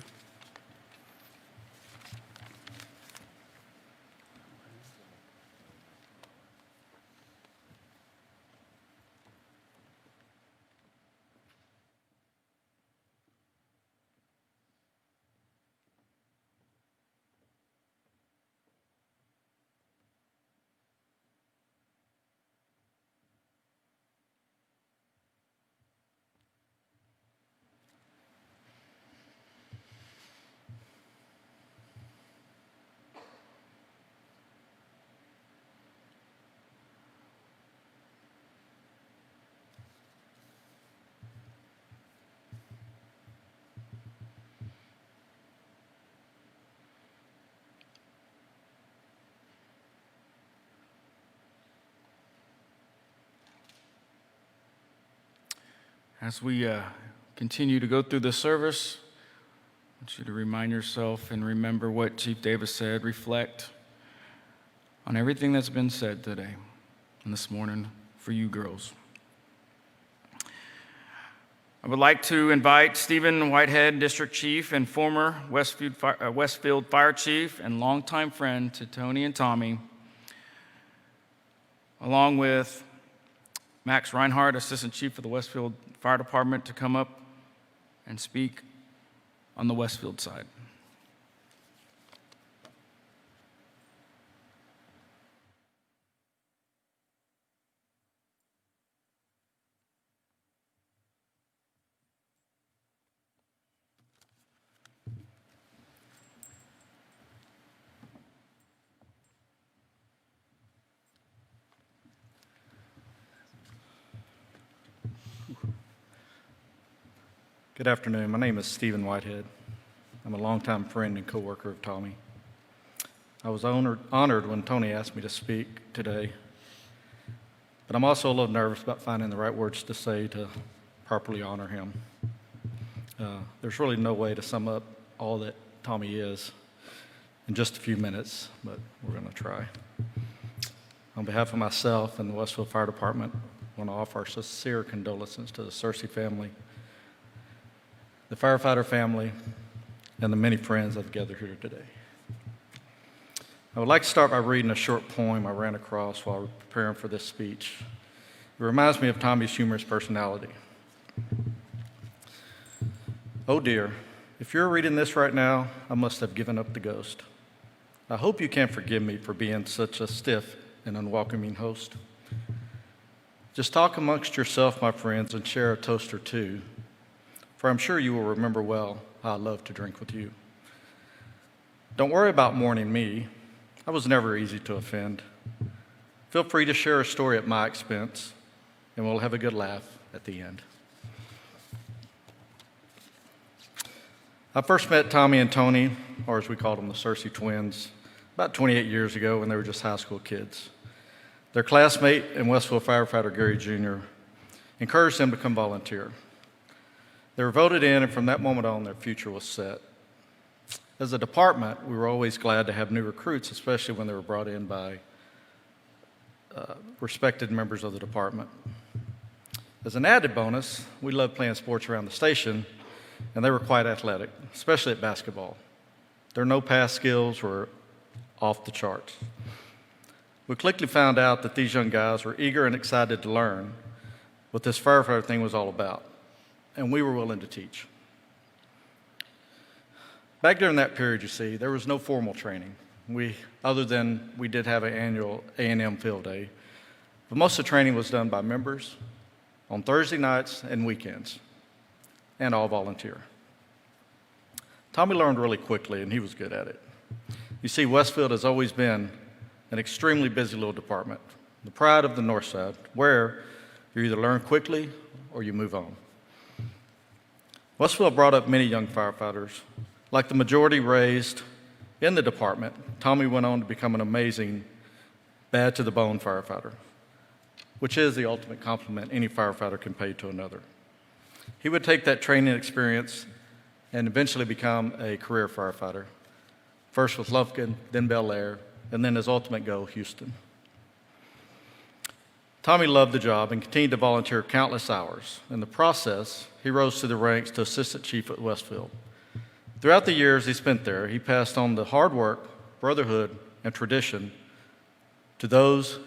[SPEAKER 1] As we continue to go through the service, I want you to remind yourself and remember what Chief Davis said. Reflect on everything that's been said today and this morning for you girls. I would like to invite Stephen Whitehead, District Chief and former Westfield Fire Chief and longtime friend to Tony and Tommy, along with Max Reinhardt, Assistant Chief of the Westfield Fire Department, to come up and speak on the Westfield side.
[SPEAKER 3] Good afternoon. My name is Stephen Whitehead. I'm a longtime friend and coworker of Tommy. I was honored when Tony asked me to speak today, but I'm also a little nervous about finding the right words to say to properly honor him. There's really no way to sum up all that Tommy is in just a few minutes, but we're going to try. On behalf of myself and the Westfield Fire Department, I want to offer our sincere condolences to the Searcy family, the firefighter family, and the many friends that have gathered here today. I would like to start by reading a short poem I ran across while preparing for this speech. It reminds me of Tommy's humorous personality. Oh dear, if you're reading this right now, I must have given up the ghost. I hope you can forgive me for being such a stiff and unwelcoming host. Just talk amongst yourself, my friends, and share a toast or two, for I'm sure you will remember well how I love to drink with you. Don't worry about mourning me. I was never easy to offend. Feel free to share a story at my expense, and we'll have a good laugh at the end. I first met Tommy and Tony, or as we called them, the Searcy twins, about 28 years ago when they were just high school kids. Their classmate and Westfield firefighter Gary Jr. encouraged them to come volunteer. They were voted in, and from that moment on, their future was set. As a department, we were always glad to have new recruits, especially when they were brought in by respected members of the department. As an added bonus, we loved playing sports around the station, and they were quite athletic, especially at basketball. Their no-pass skills were off the charts. We quickly found out that these young guys were eager and excited to learn what this firefighter thing was all about, and we were willing to teach. Back during that period, you see, there was no formal training. Other than we did have an annual A&M field day, but most of the training was done by members on Thursday nights and weekends, and all volunteer. Tommy learned really quickly, and he was good at it. You see, Westfield has always been an extremely busy little department, the pride of the North Side, where you either learn quickly or you move on. Westfield brought up many young firefighters. Like the majority raised in the department, Tommy went on to become an amazing, bad-to-the-bone firefighter, which is the ultimate compliment any firefighter can pay to another. He would take that training experience and eventually become a career firefighter, first with Lufkin, then Bel Air, and then his ultimate goal, Houston. Tommy loved the job and continued to volunteer countless hours. In the process, he rose to the ranks to assistant chief at Westfield. Throughout the years he spent there, he passed on the hard work, brotherhood, and tradition to those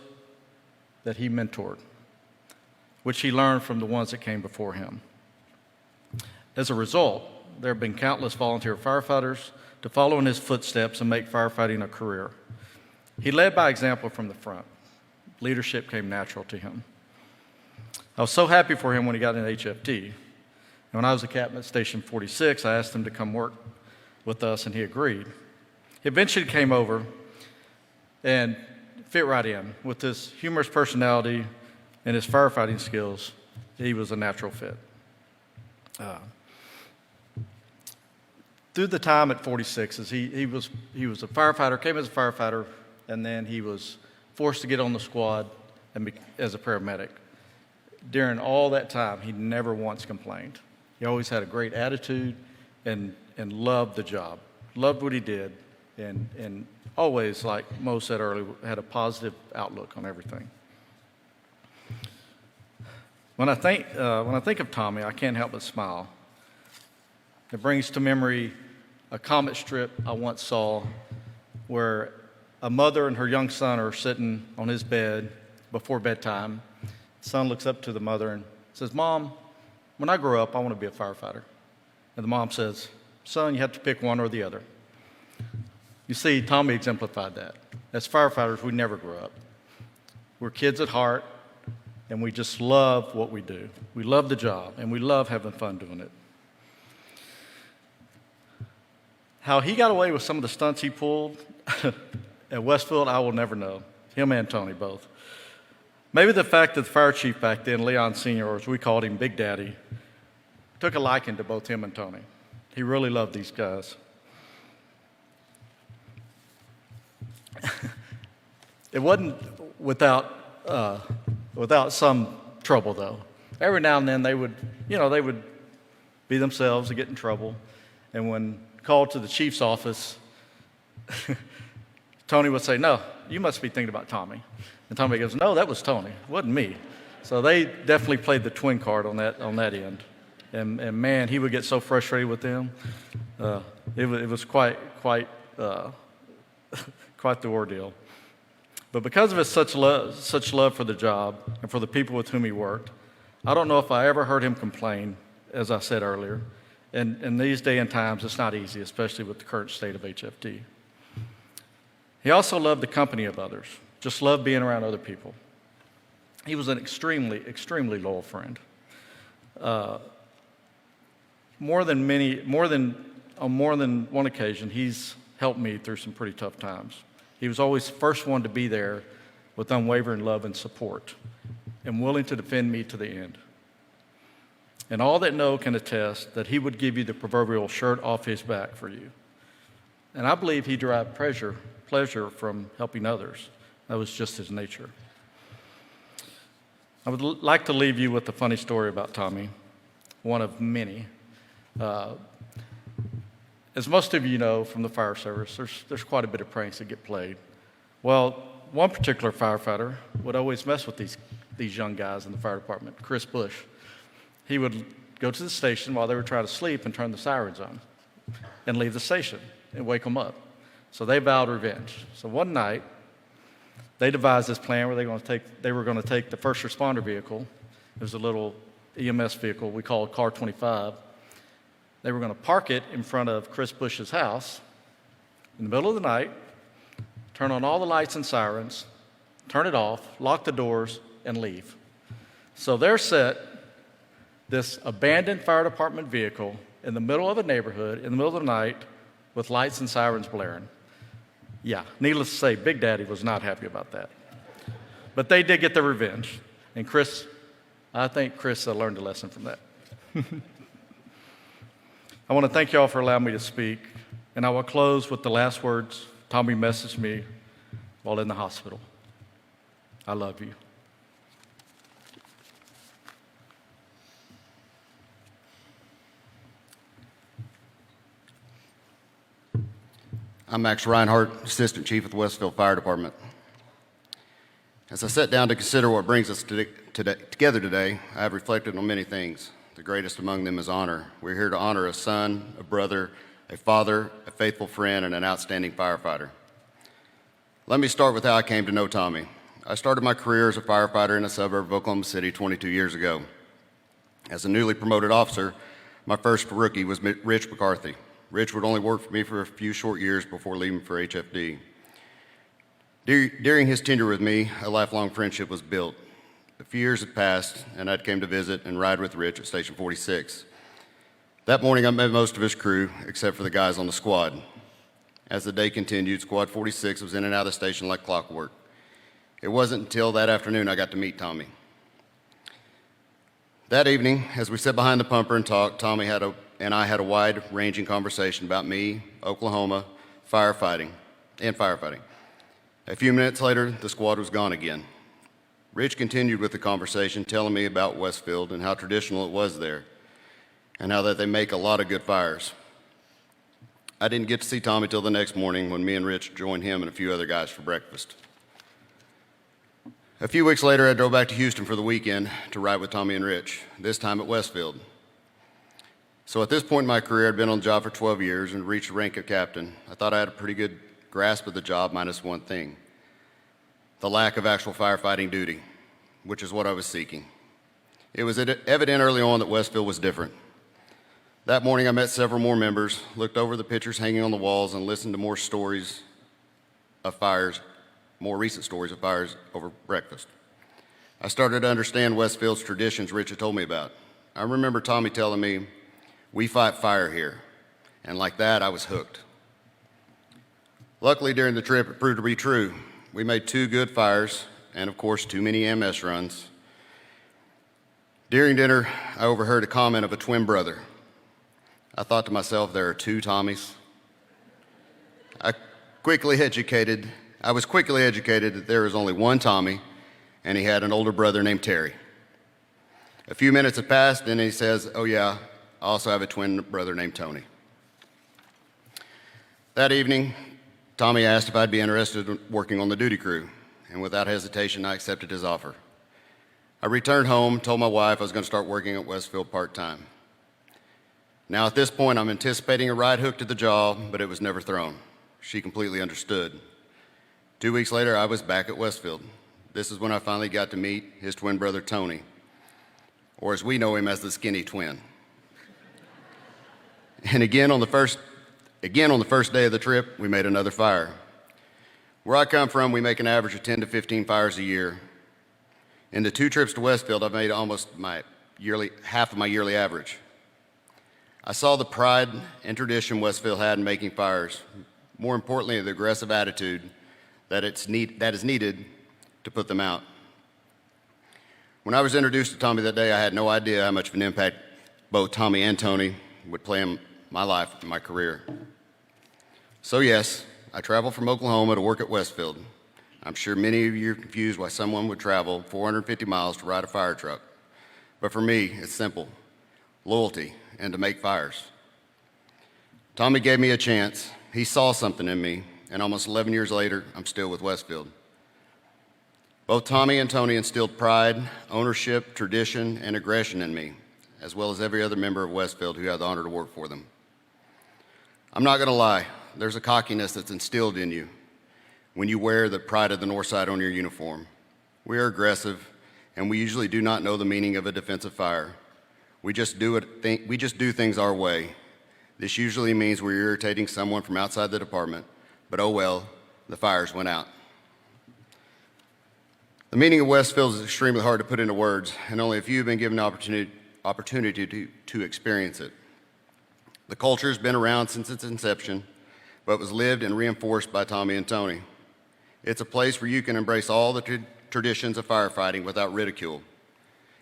[SPEAKER 3] that he mentored, which he learned from the ones that came before him. As a result, there have been countless volunteer firefighters to follow in his footsteps and make firefighting a career. He led by example from the front. Leadership came natural to him. I was so happy for him when he got into HFT. And when I was a captain at Station 46, I asked him to come work with us, and he agreed. He eventually came over and fit right in. With his humorous personality and his firefighting skills, he was a natural fit. Through the time at 46, he was a firefighter, came as a firefighter, and then he was forced to get on the squad and as a paramedic. During all that time, he never once complained. He always had a great attitude and loved the job, loved what he did, and always, like Mo said earlier, had a positive outlook on everything. When I think of Tommy, I can't help but smile. It brings to memory a comic strip I once saw where a mother and her young son are sitting on his bed, before bedtime. The son looks up to the mother and says, "Mom, when I grow up, I want to be a firefighter." And the mom says, "Son, you have to pick one or the other." You see, Tommy exemplified that. As firefighters, we never grow up. We're kids at heart, and we just love what we do. We love the job, and we love having fun doing it. How he got away with some of the stunts he pulled at Westfield, I will never know. Him and Tony both. Maybe the fact that the fire chief back then, Leon Sr., or as we called him, Big Daddy, took a liking to both him and Tony. He really loved these guys. It wasn't without some trouble, though. Every now and then they would be themselves and get in trouble. And when called to the chief's office, Tony would say, "No, you must be thinking about Tommy." And Tommy goes, "No, that was Tony. It wasn't me." So they definitely played the twin card on that end. And man, he would get so frustrated with them. It was quite the ordeal. But because of his such love for the job and for the people with whom he worked, I don't know if I ever heard him complain, as I said earlier. And in these day and times, it's not easy, especially with the current state of HFD. He also loved the company of others, just loved being around other people. He was an extremely, extremely loyal friend. On more than one occasion, he's helped me through some pretty tough times. He was always the first one to be there with unwavering love and support and willing to defend me to the end. And all that know can attest that he would give you the proverbial shirt off his back for you. And I believe he derived pleasure from helping others. That was just his nature. I would like to leave you with a funny story about Tommy, one of many. As most of you know from the fire service, there's quite a bit of pranks that get played. Well, one particular firefighter would always mess with these young guys in the fire department, Chris Bush. He would go to the station while they were trying to sleep and turn the sirens on and leave the station and wake them up. So they vowed revenge. So one night, they devised this plan where they were going to take the first responder vehicle. It was a little EMS vehicle we called Car 25. They were going to park it in front of Chris Bush's house in the middle of the night, turn on all the lights and sirens, turn it off, lock the doors, and leave. So they're set this abandoned fire department vehicle in the middle of a neighborhood, in the middle of the night, with lights and sirens blaring. Yeah, needless to say, Big Daddy was not happy about that. But they did get their revenge. And I think Chris learned a lesson from that. I want to thank you all for allowing me to speak. And I will close with the last words Tommy messaged me while in the hospital. I love you.
[SPEAKER 7] I'm Max Reinhardt, Assistant Chief of the Westfield Fire Department. As I sat down to consider what brings us together today, I have reflected on many things. The greatest among them is honor. We're here to honor a son, a brother, a father, a faithful friend, and an outstanding firefighter. Let me start with how I came to know Tommy. I started my career as a firefighter in a suburb of Oklahoma City 22 years ago. As a newly promoted officer, my first rookie was Rich McCarthy. Rich would only work for me for a few short years before leaving for HFD. During his tenure with me, a lifelong friendship was built. A few years had passed, and I'd came to visit and ride with Rich at Station 46. That morning, I met most of his crew, except for the guys on the squad. As the day continued, Squad 46 was in and out of the station like clockwork. It wasn't until that afternoon I got to meet Tommy. That evening, as we sat behind the pumper and talked, Tommy and I had a wide-ranging conversation about me, Oklahoma, firefighting. A few minutes later, the squad was gone again. Rich continued with the conversation, telling me about Westfield and how traditional it was there, and how that they make a lot of good fires. I didn't get to see Tommy till the next morning when me and Rich joined him and a few other guys for breakfast. A few weeks later, I drove back to Houston for the weekend to ride with Tommy and Rich, this time at Westfield. So at this point in my career, I'd been on the job for 12 years and reached the rank of captain. I thought I had a pretty good grasp of the job, minus one thing. the lack of actual firefighting duty, which is what I was seeking. It was evident early on that Westfield was different. That morning, I met several more members, looked over the pictures hanging on the walls, and listened to more recent stories of fires over breakfast. I started to understand Westfield's traditions Rich had told me about. I remember Tommy telling me, "We fight fire here." And like that, I was hooked. Luckily, during the trip, it proved to be true. We made 2 good fires, and of course, too many EMS runs. During dinner, I overheard a comment of a twin brother. I thought to myself, there are 2 Tommies. I was quickly educated that there was only one Tommy, and he had an older brother named Terry. A few minutes had passed, and he says, "Oh yeah, I also have a twin brother named Tony." That evening, Tommy asked if I'd be interested in working on the duty crew, and without hesitation, I accepted his offer. I returned home, told my wife I was going to start working at Westfield part-time. Now at this point, I'm anticipating a right hook to the jaw, but it was never thrown. She completely understood. 2 weeks later, I was back at Westfield. This is when I finally got to meet his twin brother, Tony, or as we know him as the skinny twin. And again on the first day of the trip, we made another fire. Where I come from, we make an average of 10 to 15 fires a year. In the 2 trips to Westfield, I've made almost half of my yearly average. I saw the pride and tradition Westfield had in making fires. More importantly, the aggressive attitude that is needed to put them out. When I was introduced to Tommy that day, I had no idea how much of an impact both Tommy and Tony would play in my life and my career. So yes, I traveled from Oklahoma to work at Westfield. I'm sure many of you are confused why someone would travel 450 miles to ride a fire truck. But for me, it's simple: loyalty and to make fires. Tommy gave me a chance. He saw something in me, and almost 11 years later, I'm still with Westfield. Both Tommy and Tony instilled pride, ownership, tradition, and aggression in me, as well as every other member of Westfield who had the honor to work for them. I'm not going to lie, there's a cockiness that's instilled in you when you wear the pride of the Northside on your uniform. We are aggressive, and we usually do not know the meaning of a defensive fire. We just do things our way. This usually means we're irritating someone from outside the department, but oh well, the fires went out. The meaning of Westfield is extremely hard to put into words, and only a few have been given the opportunity to experience it. The culture has been around since its inception, but was lived and reinforced by Tommy and Tony. It's a place where you can embrace all the traditions of firefighting without ridicule,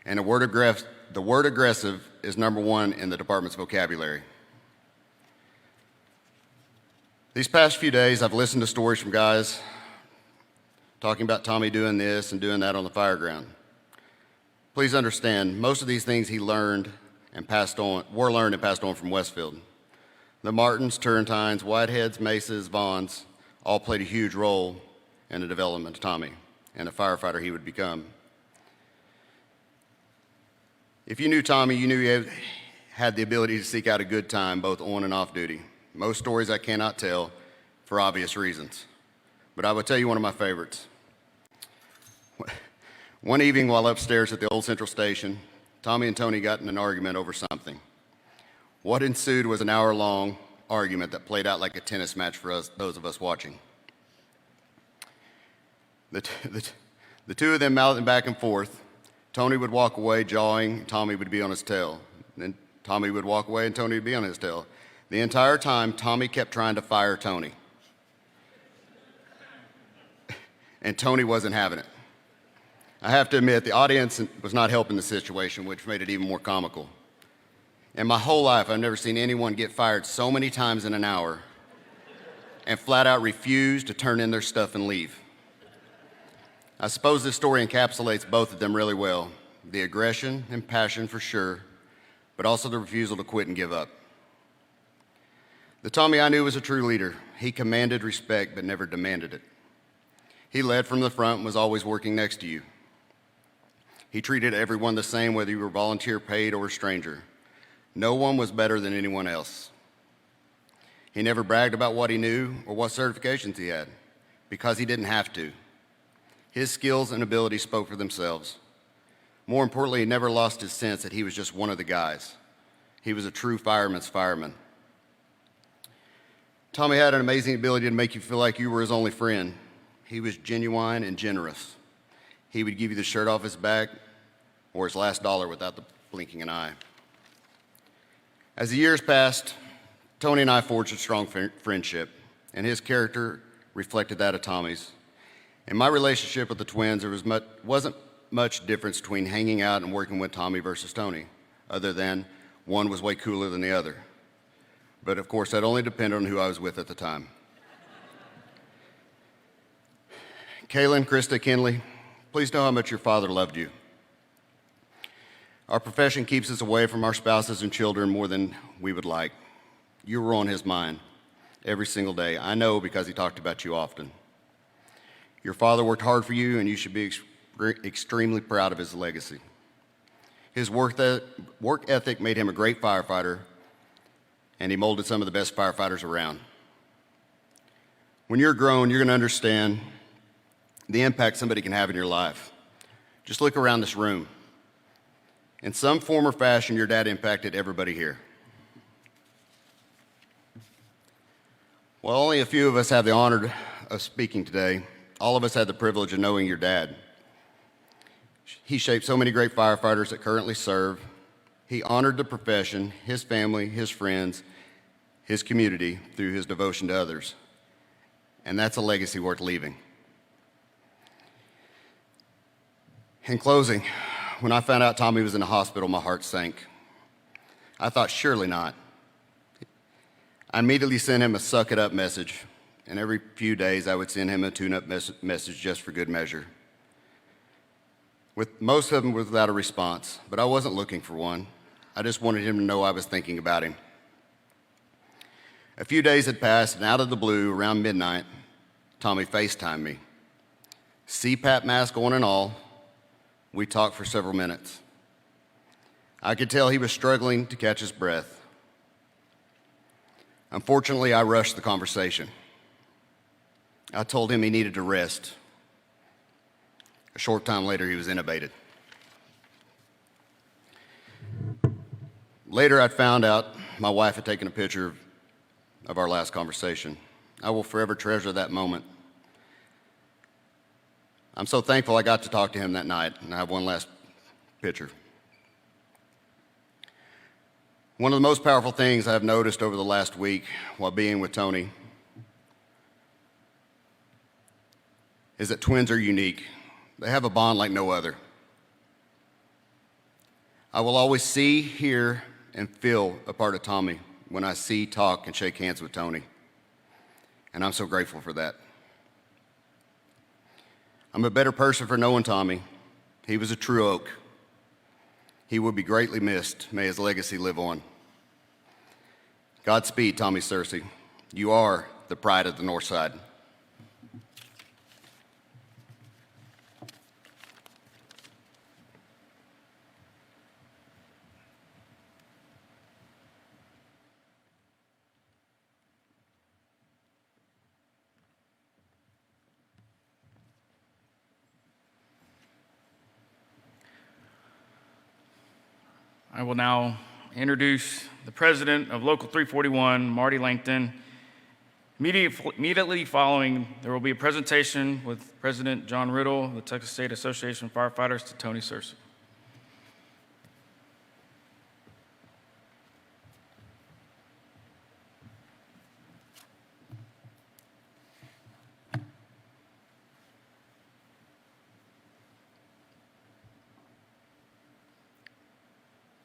[SPEAKER 7] and the word aggressive is number 1 in the department's vocabulary. These past few days, I've listened to stories from guys talking about Tommy doing this and doing that on the fire ground. Please understand, most of these things he learned and were learned and passed on from Westfield. The Martins, Turrentines, Whiteheads, Mesas, Vaughns all played a huge role in the development of Tommy and the firefighter he would become. If you knew Tommy, you knew he had the ability to seek out a good time both on and off duty. Most stories I cannot tell for obvious reasons, but I will tell you one of my favorites. One evening while upstairs at the old Central Station, Tommy and Tony got in an argument over something. What ensued was an hour-long argument that played out like a tennis match for those of us watching. The two of them mouthed back and forth. Tony would walk away jawing, Tommy would be on his tail. Then Tommy would walk away and Tony would be on his tail. The entire time, Tommy kept trying to fire Tony. And Tony wasn't having it. I have to admit, the audience was not helping the situation, which made it even more comical. In my whole life, I've never seen anyone get fired so many times in an hour and flat out refuse to turn in their stuff and leave. I suppose this story encapsulates both of them really well. The aggression and passion for sure, but also the refusal to quit and give up. The Tommy I knew was a true leader. He commanded respect, but never demanded it. He led from the front and was always working next to you. He treated everyone the same, whether you were volunteer, paid, or a stranger. No one was better than anyone else. He never bragged about what he knew or what certifications he had, because he didn't have to. His skills and abilities spoke for themselves. More importantly, he never lost his sense that he was just one of the guys. He was a true fireman's fireman. Tommy had an amazing ability to make you feel like you were his only friend. He was genuine and generous. He would give you the shirt off his back or his last dollar without blinking an eye. As the years passed, Tony and I forged a strong friendship, and his character reflected that of Tommy's. In my relationship with the twins, there wasn't much difference between hanging out and working with Tommy versus Tony, other than one was way cooler than the other. But of course, that only depended on who I was with at the time. Kaylin, Krista, Kinley, please know how much your father loved you. Our profession keeps us away from our spouses and children more than we would like. You were on his mind every single day. I know because he talked about you often. Your father worked hard for you, and you should be extremely proud of his legacy. His work ethic made him a great firefighter, and he molded some of the best firefighters around. When you're grown, you're going to understand the impact somebody can have in your life. Just look around this room. In some form or fashion, your dad impacted everybody here. While only a few of us have the honor of speaking today, all of us had the privilege of knowing your dad. He shaped so many great firefighters that currently serve. He honored the profession, his family, his friends, his community through his devotion to others. And that's a legacy worth leaving. In closing, when I found out Tommy was in the hospital, my heart sank. I thought, surely not. I immediately sent him a suck it up message, and every few days I would send him a tune-up message just for good measure. With most of them without a response, but I wasn't looking for one. I just wanted him to know I was thinking about him. A few days had passed, and out of the blue, around midnight, Tommy FaceTimed me. CPAP mask on and all, we talked for several minutes. I could tell he was struggling to catch his breath. Unfortunately, I rushed the conversation. I told him he needed to rest. A short time later, he was intubated. Later, I found out my wife had taken a picture of our last conversation. I will forever treasure that moment. I'm so thankful I got to talk to him that night, and I have one last picture. One of the most powerful things I've noticed over the last week while being with Tony is that twins are unique. They have a bond like no other. I will always see, hear, and feel a part of Tommy when I see, talk, and shake hands with Tony. And I'm so grateful for that. I'm a better person for knowing Tommy. He was a true oak. He will be greatly missed. May his legacy live on. Godspeed, Tommy Searcy. You are the pride of the North Side.
[SPEAKER 1] I will now introduce the president of Local 341, Marty Langton. Immediately following, there will be a presentation with President John Riddle of the Texas State Association of Firefighters to Tony Searcy.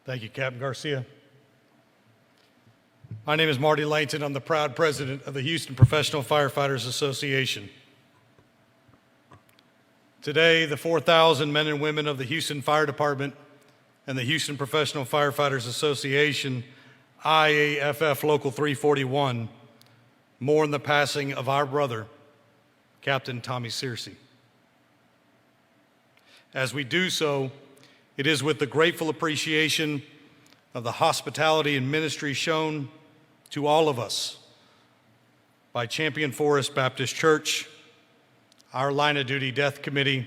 [SPEAKER 8] Thank you, Captain Garcia. My name is Marty Langton. I'm the proud president of the Houston Professional Firefighters Association. Today, the 4,000 men and women of the Houston Fire Department and the Houston Professional Firefighters Association, IAFF Local 341, mourn the passing of our brother, Captain Tommy Searcy. As we do so, it is with the grateful appreciation of the hospitality and ministry shown to all of us by Champion Forest Baptist Church, our line of duty death committee,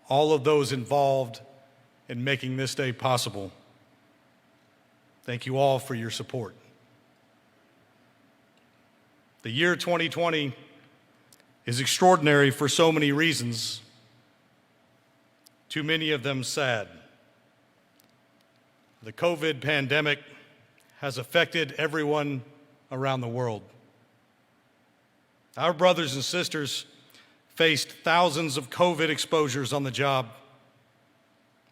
[SPEAKER 8] all of those involved in making this day possible. Thank you all for your support. The year 2020 is extraordinary for so many reasons, too many of them sad. The COVID pandemic has affected everyone around the world. Our brothers and sisters faced thousands of COVID exposures on the job.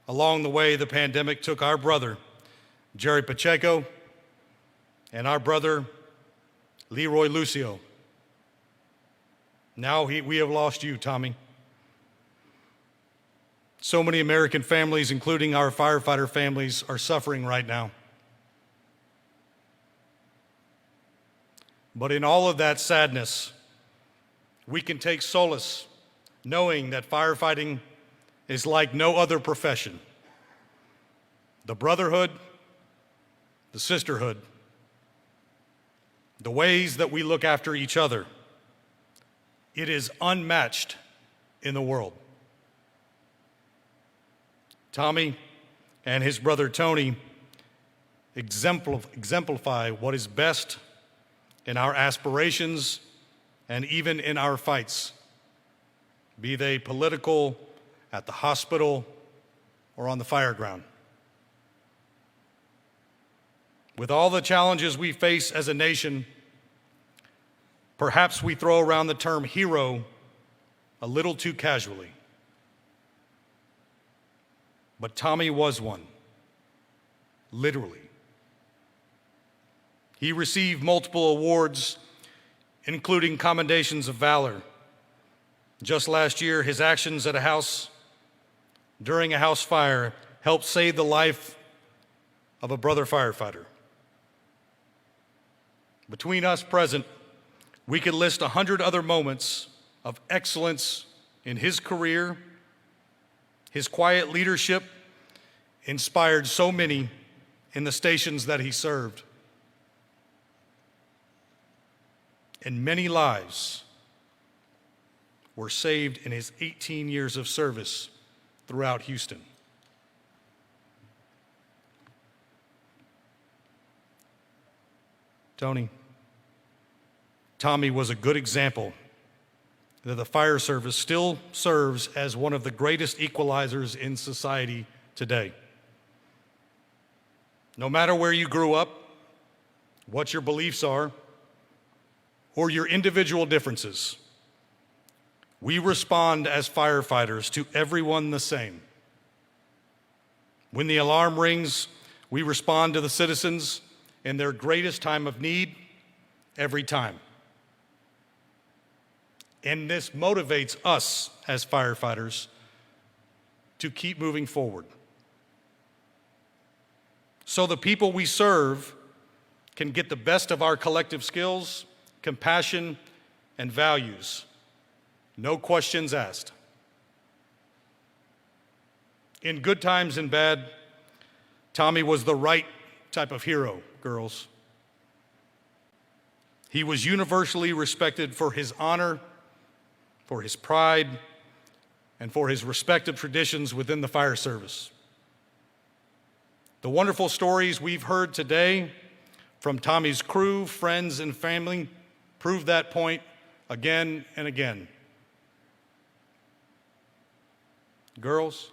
[SPEAKER 8] Along the way, the pandemic took our brother, Jerry Pacheco, and our brother, Leroy Lucio. Now we have lost you, Tommy. So many American families, including our firefighter families, are suffering right now. But in all of that sadness, we can take solace knowing that firefighting is like no other profession. The brotherhood, the sisterhood, the ways that we look after each other, it is unmatched in the world. Tommy and his brother Tony exemplify what is best in our aspirations and even in our fights, be they political, at the hospital, or on the fire ground. With all the challenges we face as a nation, perhaps we throw around the term hero a little too casually. But Tommy was one, literally. He received multiple awards, including commendations of valor. Just last year, his actions at a house during a house fire helped save the life of a brother firefighter. Between us present, we could list 100 other moments of excellence in his career. His quiet leadership inspired so many in the stations that he served. And many lives were saved in his 18 years of service throughout Houston. Tommy was a good example that the fire service still serves as one of the greatest equalizers in society today. No matter where you grew up, what your beliefs are, or your individual differences, we respond as firefighters to everyone the same. When the alarm rings, we respond to the citizens in their greatest time of need every time. And this motivates us as firefighters to keep moving forward, so the people we serve can get the best of our collective skills, compassion, and values. No questions asked. In good times and bad, Tommy was the right type of hero, girls. He was universally respected for his honor, for his pride, and for his respective traditions within the fire service. The wonderful stories we've heard today from Tommy's crew, friends, and family prove that point again and again. Girls,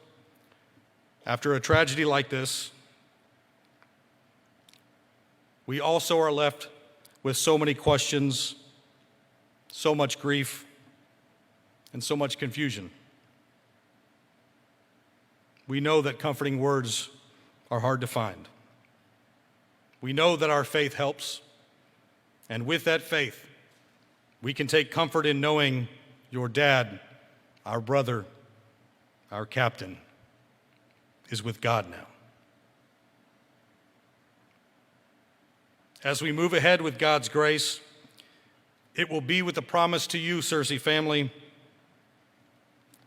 [SPEAKER 8] after a tragedy like this, we also are left with so many questions, so much grief, and so much confusion. We know that comforting words are hard to find. We know that our faith helps, and with that faith, we can take comfort in knowing your dad, our brother, our captain, is with God now. As we move ahead with God's grace, it will be with the promise to you, Searcy family.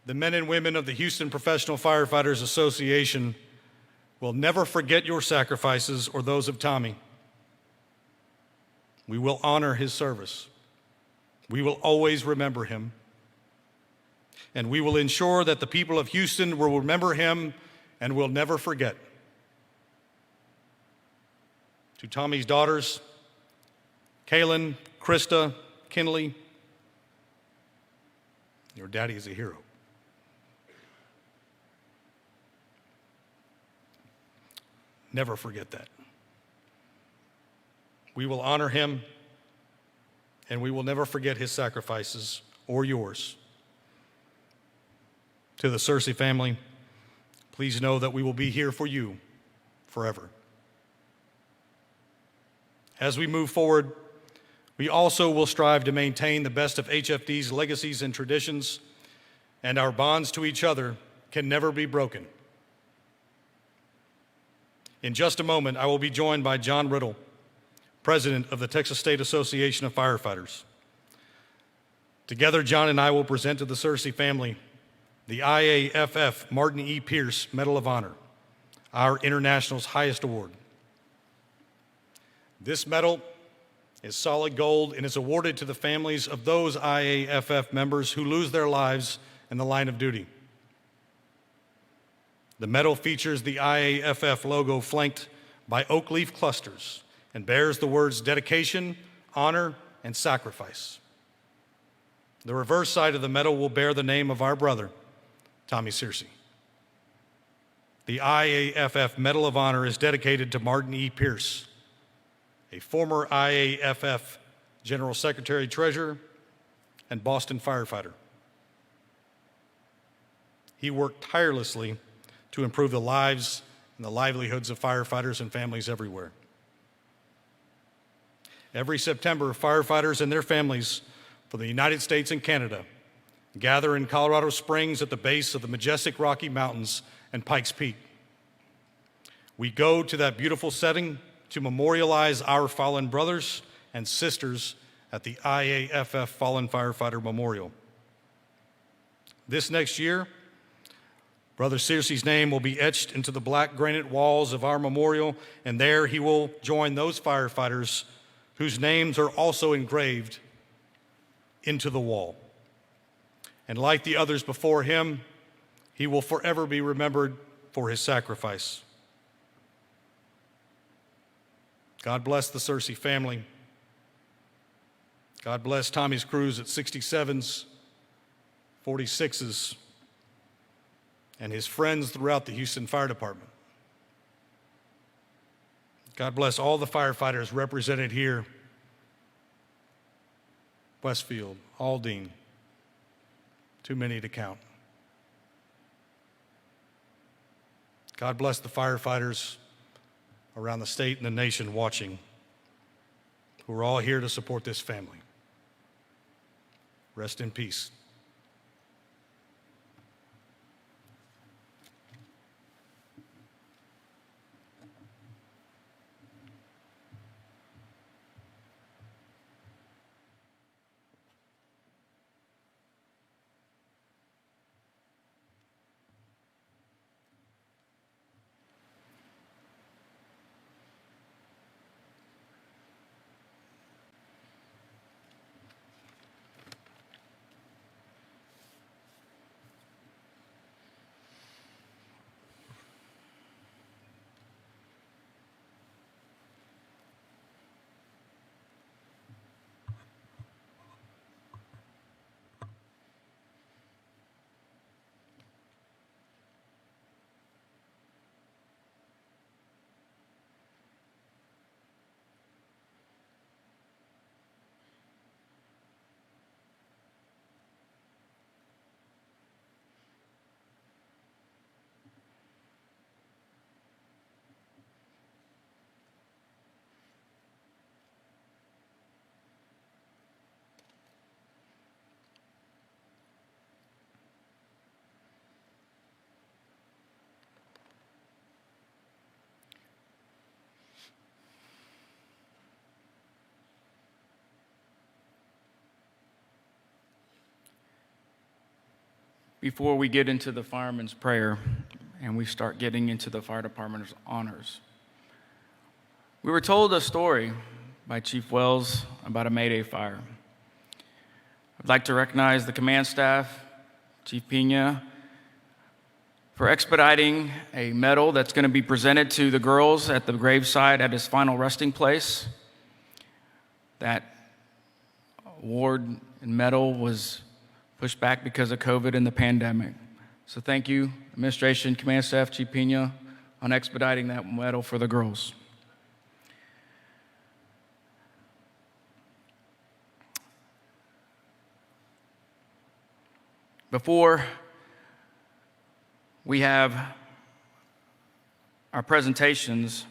[SPEAKER 8] The men and women of the Houston Professional Firefighters Association will never forget your sacrifices or those of Tommy. We will honor his service. We will always remember him. and we will ensure that the people of Houston will remember him and will never forget. To Tommy's daughters, Kaylin, Krista, Kinley, your daddy is a hero. Never forget that. We will honor him, and we will never forget his sacrifices or yours. To the Searcy family, please know that we will be here for you forever. As we move forward, we also will strive to maintain the best of HFD's legacies and traditions, and our bonds to each other can never be broken. In just a moment, I will be joined by John Riddle, President of the Texas State Association of Firefighters. Together, John and I will present to the Searcy family the IAFF Martin E. Pierce Medal of Honor, our international's highest award. This medal is solid gold and is awarded to the families of those IAFF members who lose their lives in the line of duty. The medal features the IAFF logo flanked by oak leaf clusters and bears the words dedication, honor, and sacrifice. The reverse side of the medal will bear the name of our brother, Tommy Searcy. The IAFF Medal of Honor is dedicated to Martin E. Pierce, a former IAFF General Secretary Treasurer and Boston firefighter. He worked tirelessly to improve the lives and the livelihoods of firefighters and families everywhere. Every September, firefighters and their families from the United States and Canada gather in Colorado Springs at the base of the majestic Rocky Mountains and Pikes Peak. We go to that beautiful setting to memorialize our fallen brothers and sisters at the IAFF Fallen Firefighter Memorial. This next year, Brother Searcy's name will be etched into the black granite walls of our memorial, and there he will join those firefighters whose names are also engraved into the wall. And like the others before him, he will forever be remembered for his sacrifice. God bless the Searcy family. God bless Tommy's crews at 67s, 46s, and his friends throughout the Houston Fire Department. God bless all the firefighters represented here, Westfield, Aldine, too many to count. God bless the firefighters around the state and the nation watching, who are all here to support this family. Rest in peace.
[SPEAKER 1] Before we get into the fireman's prayer and we start getting into the fire department's honors, we were told a story by Chief Wells about a Mayday fire. I'd like to recognize the command staff Chief Pena, for expediting a medal that's going to be presented to the girls at the graveside at his final resting place. That award and medal was pushed back because of COVID and the pandemic. So thank you, administration, command staff, Chief Pena, on expediting that medal for the girls. Before we have our presentations,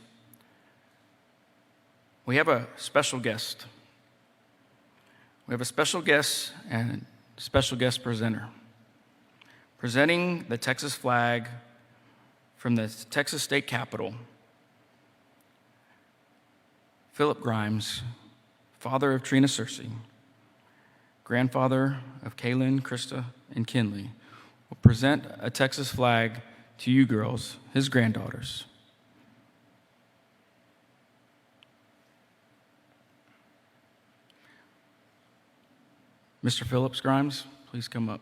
[SPEAKER 1] we have a special guest. We have a special guest and special guest presenter. Presenting the Texas flag from the Texas State Capitol, Philip Grimes, father of Trina Searcy, grandfather of Kaylin, Krista, and Kinley, will present a Texas flag to you girls, his granddaughters. Mr. Phillips Grimes, please come up.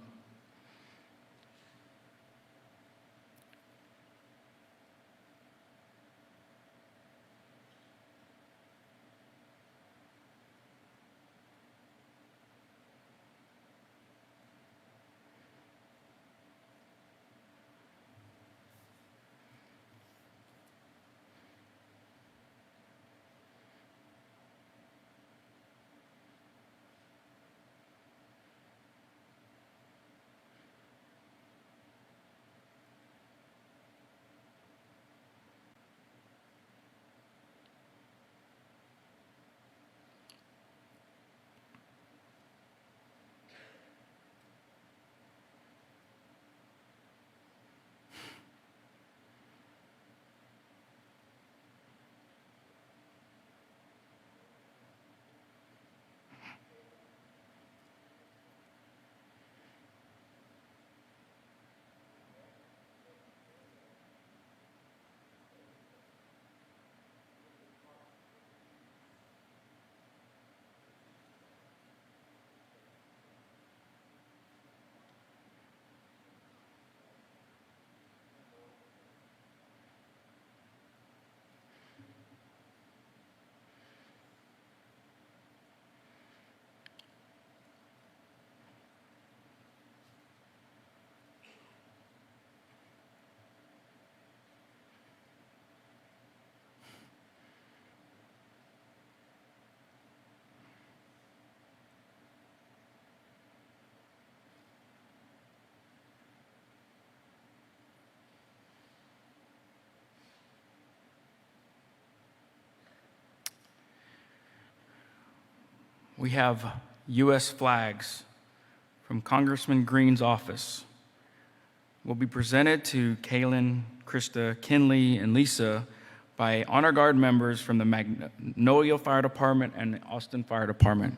[SPEAKER 1] We have U.S. flags from Congressman Green's office. Will be presented to Kaylin, Krista, Kinley, and Lisa by Honor Guard members from the Magnolia Fire Department and the Austin Fire Department.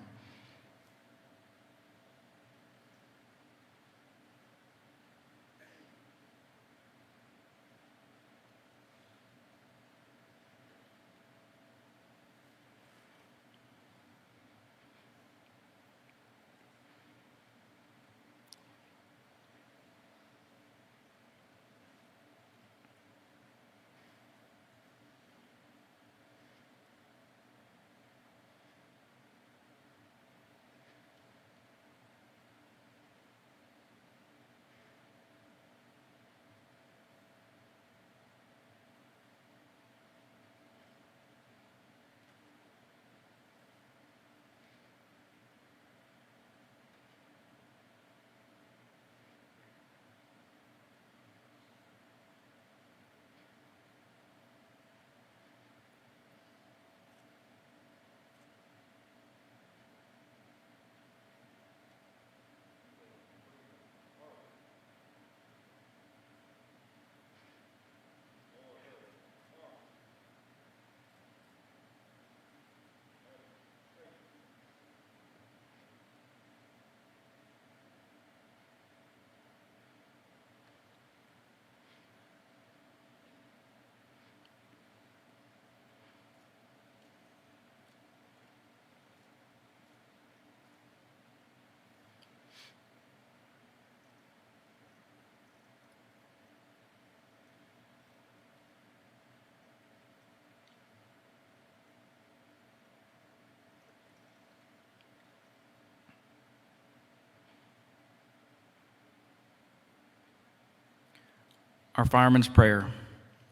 [SPEAKER 1] Our Fireman's Prayer,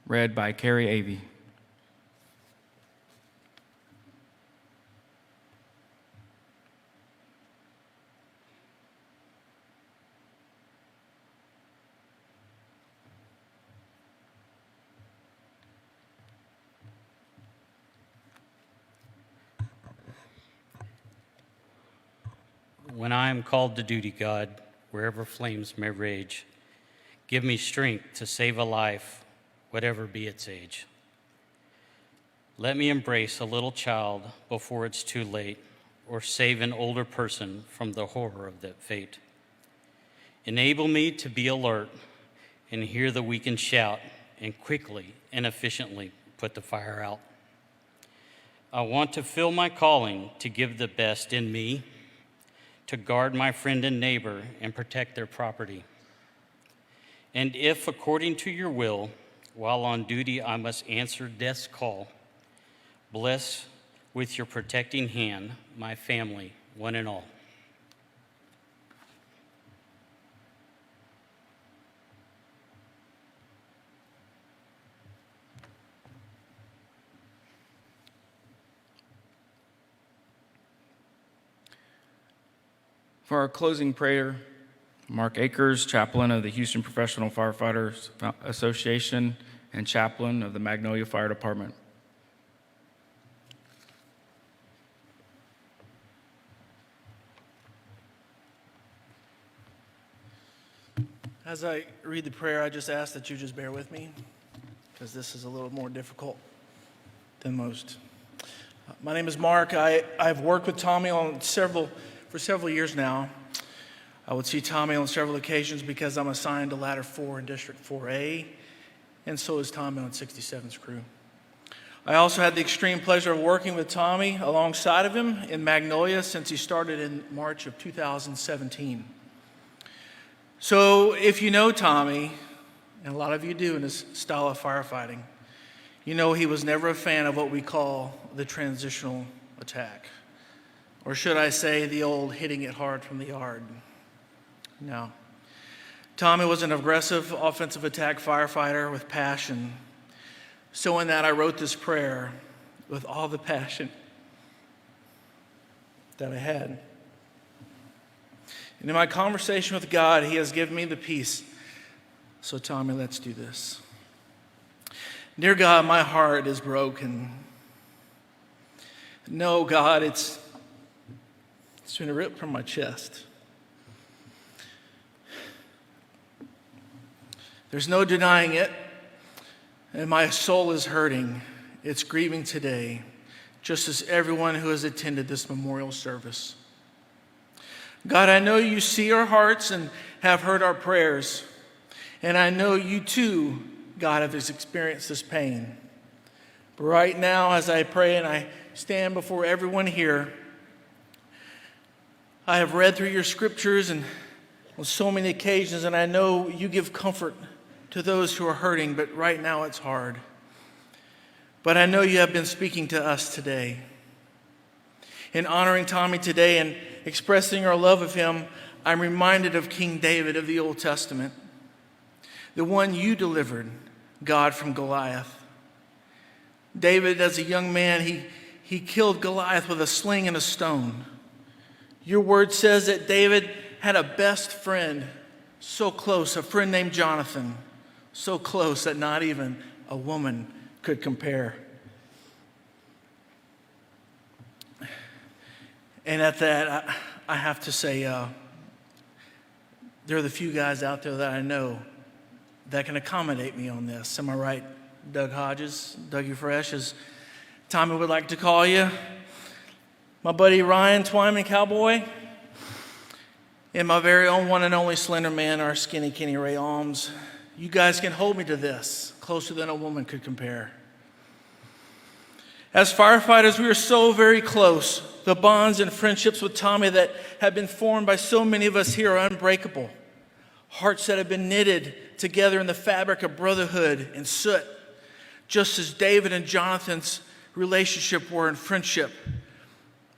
[SPEAKER 1] read by Carrie Avey.
[SPEAKER 9] When I am called to duty, God, wherever flames may rage, give me strength to save a life, whatever be its age. Let me embrace a little child before it's too late, or save an older person from the horror of that fate. Enable me to be alert and hear the weakened shout, and quickly and efficiently put the fire out. I want to feel my calling to give the best in me, to guard my friend and neighbor and protect their property. And if, according to your will, while on duty I must answer death's call, bless with your protecting hand my family, one and all.
[SPEAKER 1] For our closing prayer, Mark Akers, chaplain of the Houston Professional Firefighters Association and chaplain of the Magnolia Fire Department.
[SPEAKER 10] As I read the prayer, I just ask that you just bear with me, because this is a little more difficult than most. My name is Mark. I've worked with Tommy for several years now. I would see Tommy on several occasions because I'm assigned to Ladder 4 in District 4A, and so is Tommy on 67's crew. I also had the extreme pleasure of working with Tommy alongside of him in Magnolia since he started in March of 2017. So if you know Tommy, and a lot of you do in his style of firefighting, you know he was never a fan of what we call the transitional attack. Or should I say the old hitting it hard from the yard? No. Tommy was an aggressive offensive attack firefighter with passion. So in that I wrote this prayer with all the passion that I had. And in my conversation with God, he has given me the peace. So Tommy, let's do this. Dear God, my heart is broken. No, God, it's been ripped from my chest. There's no denying it, and my soul is hurting. It's grieving today, just as everyone who has attended this memorial service. God, I know you see our hearts and have heard our prayers, and I know you too, God, have experienced this pain. But right now, as I pray and I stand before everyone here, I have read through your scriptures and on so many occasions, and I know you give comfort to those who are hurting, but right now it's hard. But I know you have been speaking to us today. In honoring Tommy today and expressing our love of him, I'm reminded of King David of the Old Testament, the one you delivered, God, from Goliath. David, as a young man, he killed Goliath with a sling and a stone. Your word says that David had a best friend, so close, a friend named Jonathan, so close that not even a woman could compare. And at that, I have to say, there are the few guys out there that I know that can accommodate me on this. Am I right, Doug Hodges, Dougie Fresh, as Tommy would like to call you? My buddy Ryan Twyman, Cowboy, and my very own one and only Slender Man, our skinny Kenny Ray Alms. You guys can hold me to this, closer than a woman could compare. As firefighters, we are so very close. The bonds and friendships with Tommy that have been formed by so many of us here are unbreakable. Hearts that have been knitted together in the fabric of brotherhood and soot, just as David and Jonathan's relationship were in friendship.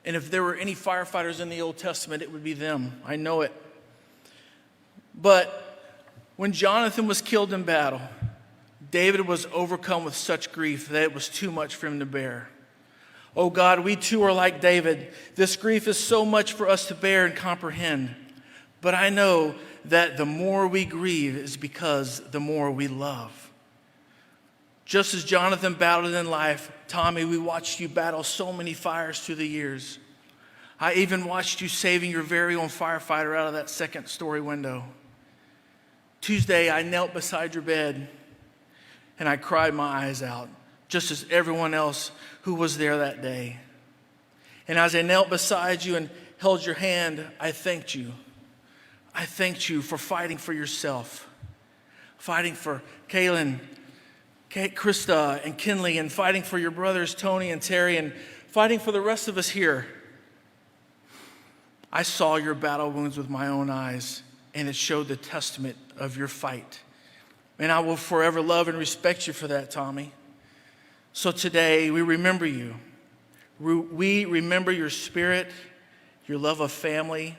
[SPEAKER 10] And if there were any firefighters in the Old Testament, it would be them. I know it. But When Jonathan was killed in battle, David was overcome with such grief that it was too much for him to bear. Oh God, we too are like David. This grief is so much for us to bear and comprehend. But I know that the more we grieve is because the more we love. Just as Jonathan battled in life, Tommy, we watched you battle so many fires through the years. I even watched you saving your very own firefighter out of that second-story window. Tuesday, I knelt beside your bed and I cried my eyes out, just as everyone else who was there that day. And as I knelt beside you and held your hand, I thanked you. I thanked you for fighting for yourself, fighting for Kaylin, Krista, and Kinley, and fighting for your brothers Tony and Terry, and fighting for the rest of us here. I saw your battle wounds with my own eyes, and it showed the testament of your fight. And I will forever love and respect you for that, Tommy. So today, we remember you. We remember your spirit, your love of family,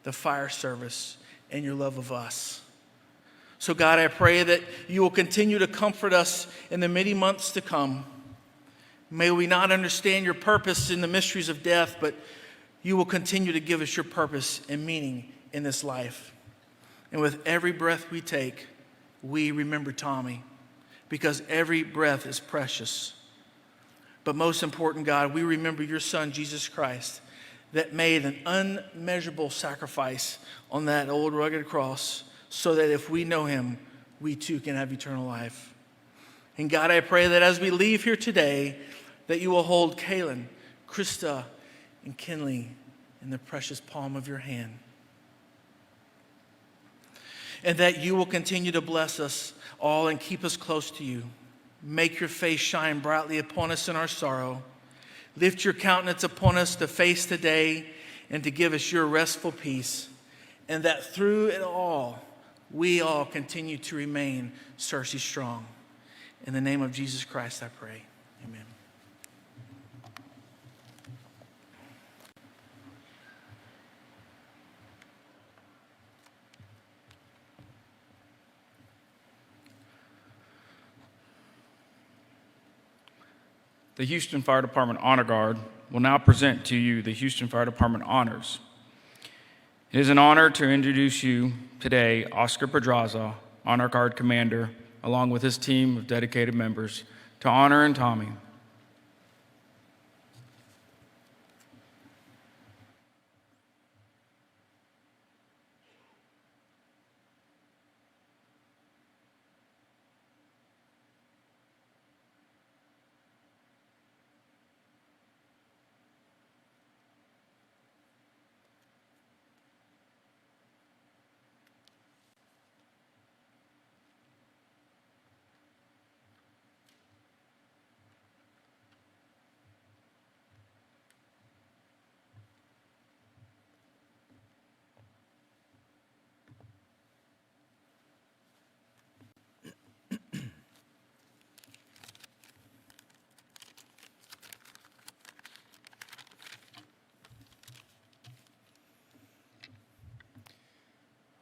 [SPEAKER 10] the fire service, and your love of us. So God, I pray that you will continue to comfort us in the many months to come. May we not understand your purpose in the mysteries of death, but you will continue to give us your purpose and meaning in this life. And with every breath we take, we remember Tommy, because every breath is precious. But most important, God, we remember your Son, Jesus Christ, that made an unmeasurable sacrifice on that old rugged cross so that if we know him, we too can have eternal life. And God, I pray that as we leave here today, that you will hold Kaylin, Krista, and Kinley in the precious palm of your hand. And that you will continue to bless us all and keep us close to you. Make your face shine brightly upon us in our sorrow. Lift your countenance upon us to face the day and to give us your restful peace. And that through it all, we all continue to remain Searcy strong. In the name of Jesus Christ, I pray. Amen.
[SPEAKER 1] The Houston Fire Department Honor Guard will now present to you the Houston Fire Department Honors. It is an honor to introduce you today Oscar Pedraza, Honor Guard Commander, along with his team of dedicated members, to honor and Tommy.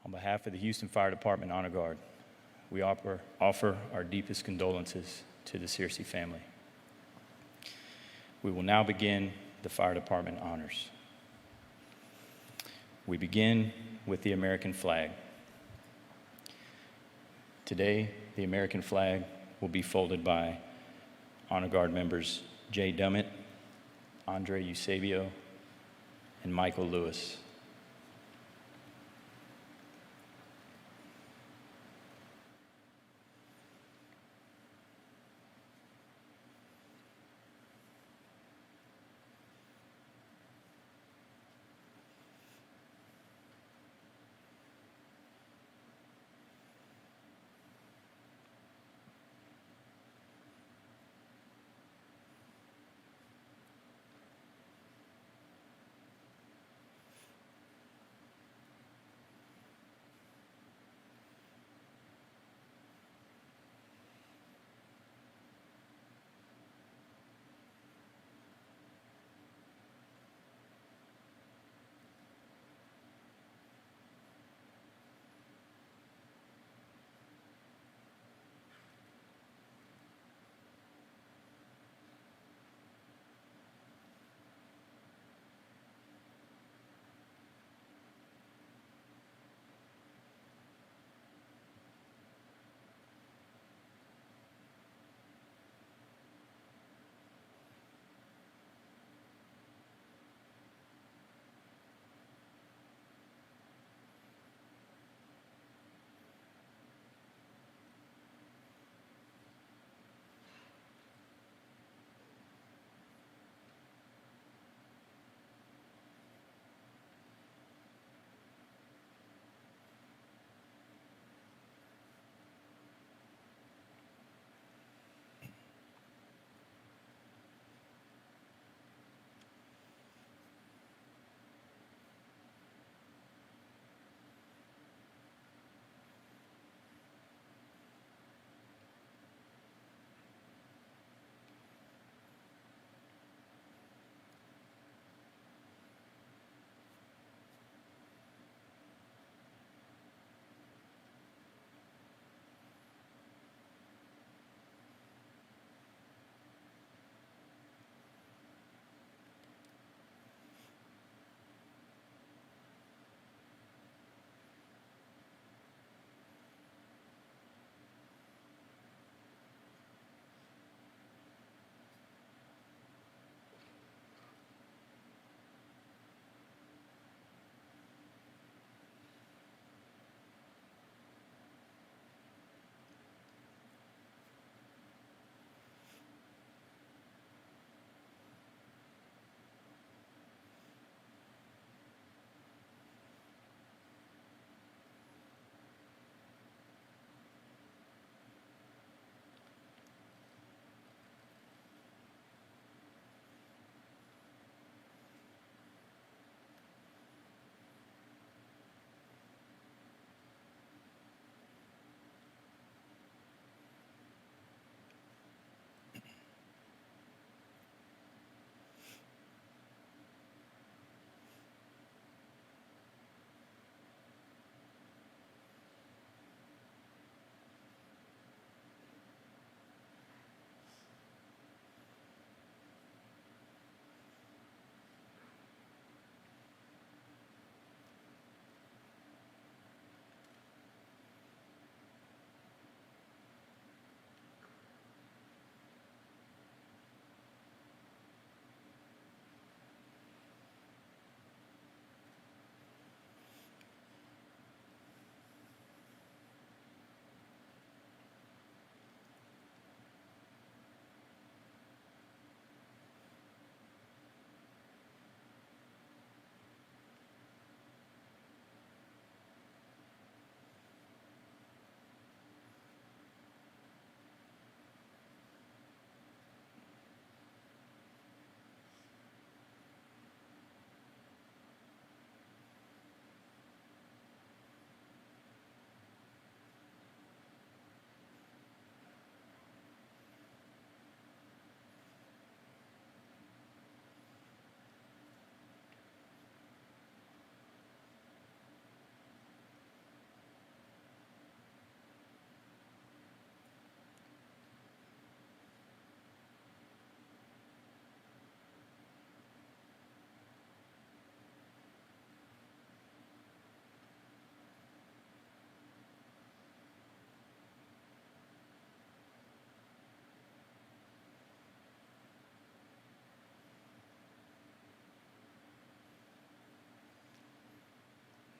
[SPEAKER 11] On behalf of the Houston Fire Department Honor Guard, we offer our deepest condolences to the Searcy family. We will now begin the Fire Department Honors. We begin with the American flag. Today, the American flag will be folded by Honor Guard members Jay Dummett, Andre Eusebio, and Michael Lewis.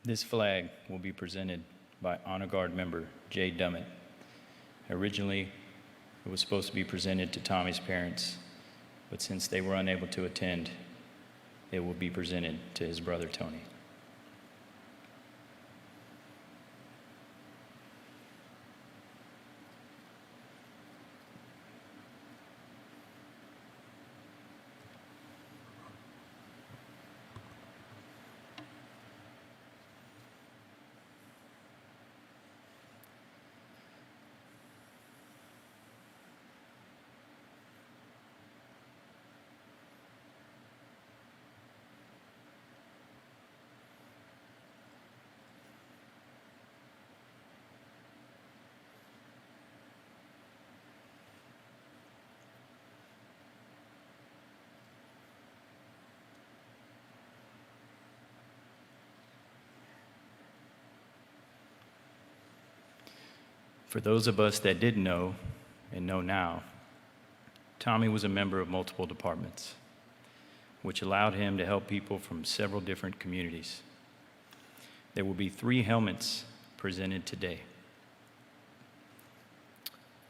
[SPEAKER 11] This flag will be presented by Honor Guard member Jay Dummett. Originally, it was supposed to be presented to Tommy's parents, but since they were unable to attend, it will be presented to his brother Tony. For those of us that didn't know and know now, Tommy was a member of multiple departments, which allowed him to help people from several different communities. There will be 3 helmets presented today,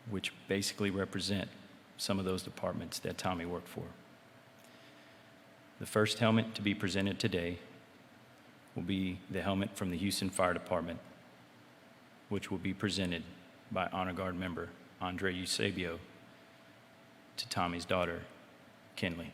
[SPEAKER 11] which basically represent some of those departments that Tommy worked for. The first helmet to be presented today will be the helmet from the Houston Fire Department, which will be presented by Honor Guard member Andre Eusebio to Tommy's daughter, Kinley.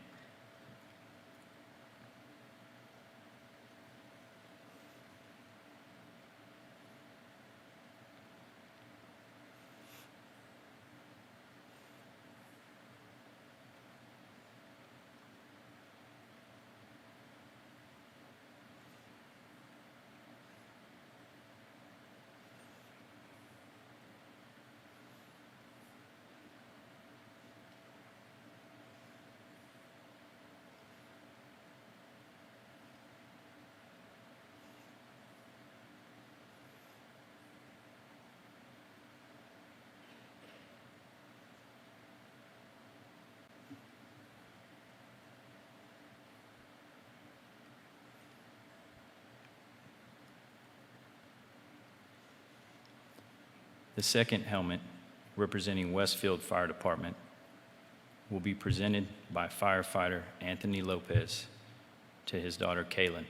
[SPEAKER 11] The second helmet, representing Westfield Fire Department, will be presented by firefighter Anthony Lopez to his daughter, Kaylin.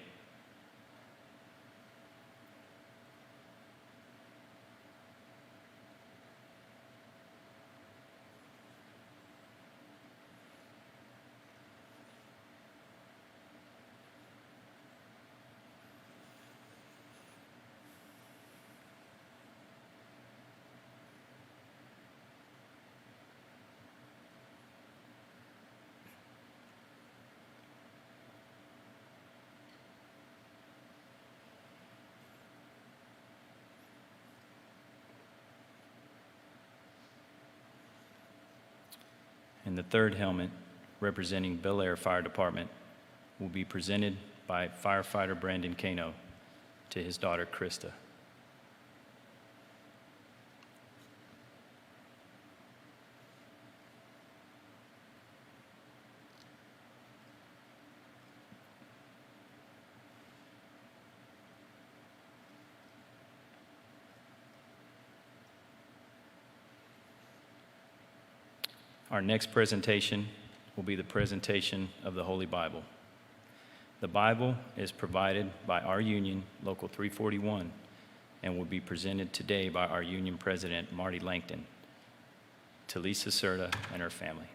[SPEAKER 11] And the third helmet, representing Bel Air Fire Department, will be presented by firefighter Brandon Cano to his daughter, Krista. Our next presentation will be the presentation of the Holy Bible. The Bible is provided by our union, Local 341, and will be presented today by our union president, Marty Langton, to Lisa Serta and her family.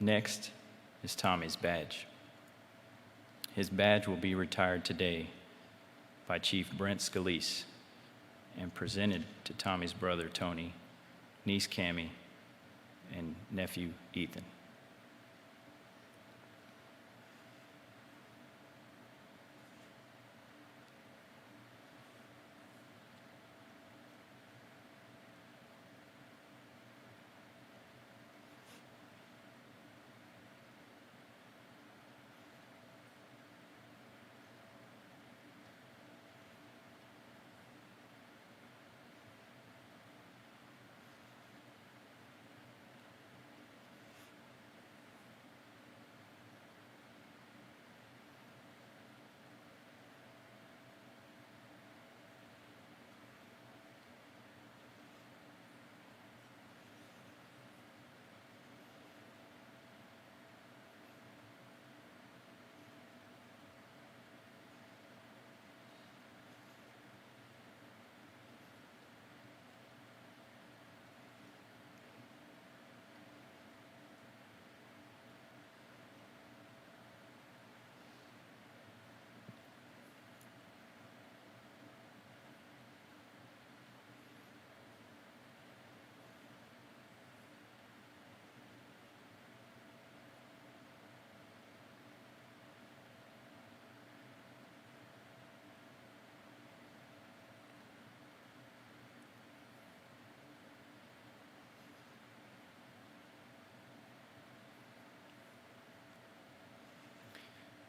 [SPEAKER 11] Next is Tommy's badge. His badge will be retired today by Chief Brent Scalise and presented to Tommy's brother Tony, niece Cammie, and nephew Ethan.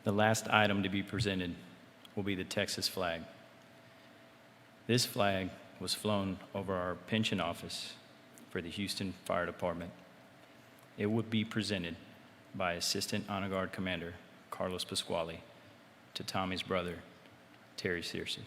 [SPEAKER 11] The last item to be presented will be the Texas flag. This flag was flown over our pension office for the Houston Fire Department. It would be presented by Assistant Honor Guard Commander Carlos Pasquale to Tommy's brother, Terry Searcy.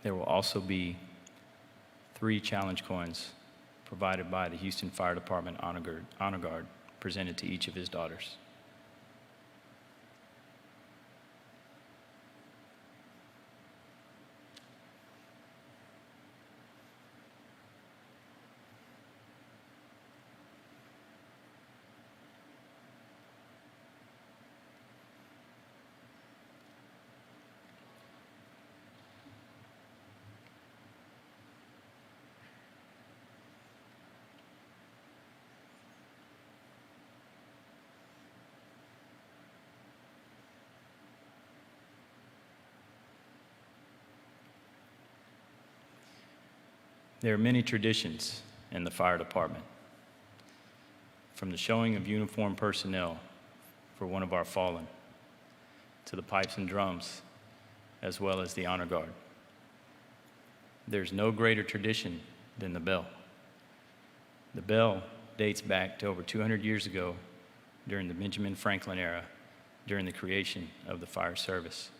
[SPEAKER 11] There will also be 3 challenge coins provided by the Houston Fire Department Honor Guard presented to each of his daughters. There are many traditions in the fire department, from the showing of uniformed personnel for one of our fallen, to the pipes and drums, as well as the honor guard. There's no greater tradition than the bell. The bell dates back to over 200 years ago during the Benjamin Franklin era, during the creation of the fire service.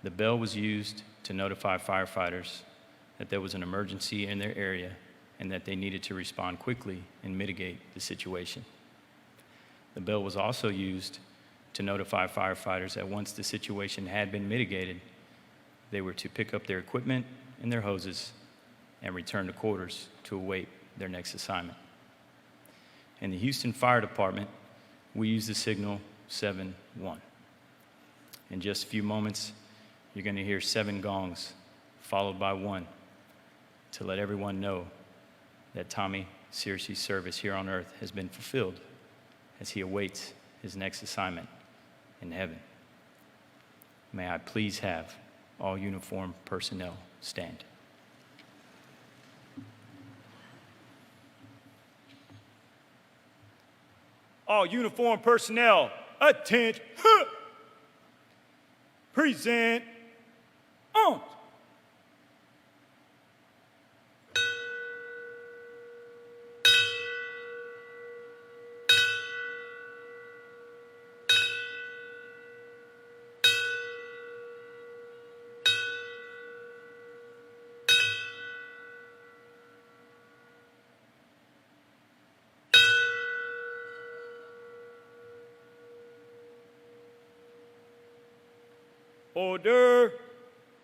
[SPEAKER 11] The bell was used to notify firefighters that there was an emergency in their area and that they needed to respond quickly and mitigate the situation. The bell was also used to notify firefighters that once the situation had been mitigated, they were to pick up their equipment and their hoses and return to quarters to await their next assignment. In the Houston Fire Department, we use the signal 7-1. In just a few moments, you're going to hear 7 gongs followed by 1 to let everyone know that Tommy Searcy's service here on earth has been fulfilled as he awaits his next assignment in heaven. May I please have All uniformed personnel stand. All uniformed personnel, attention. Present arms. Order,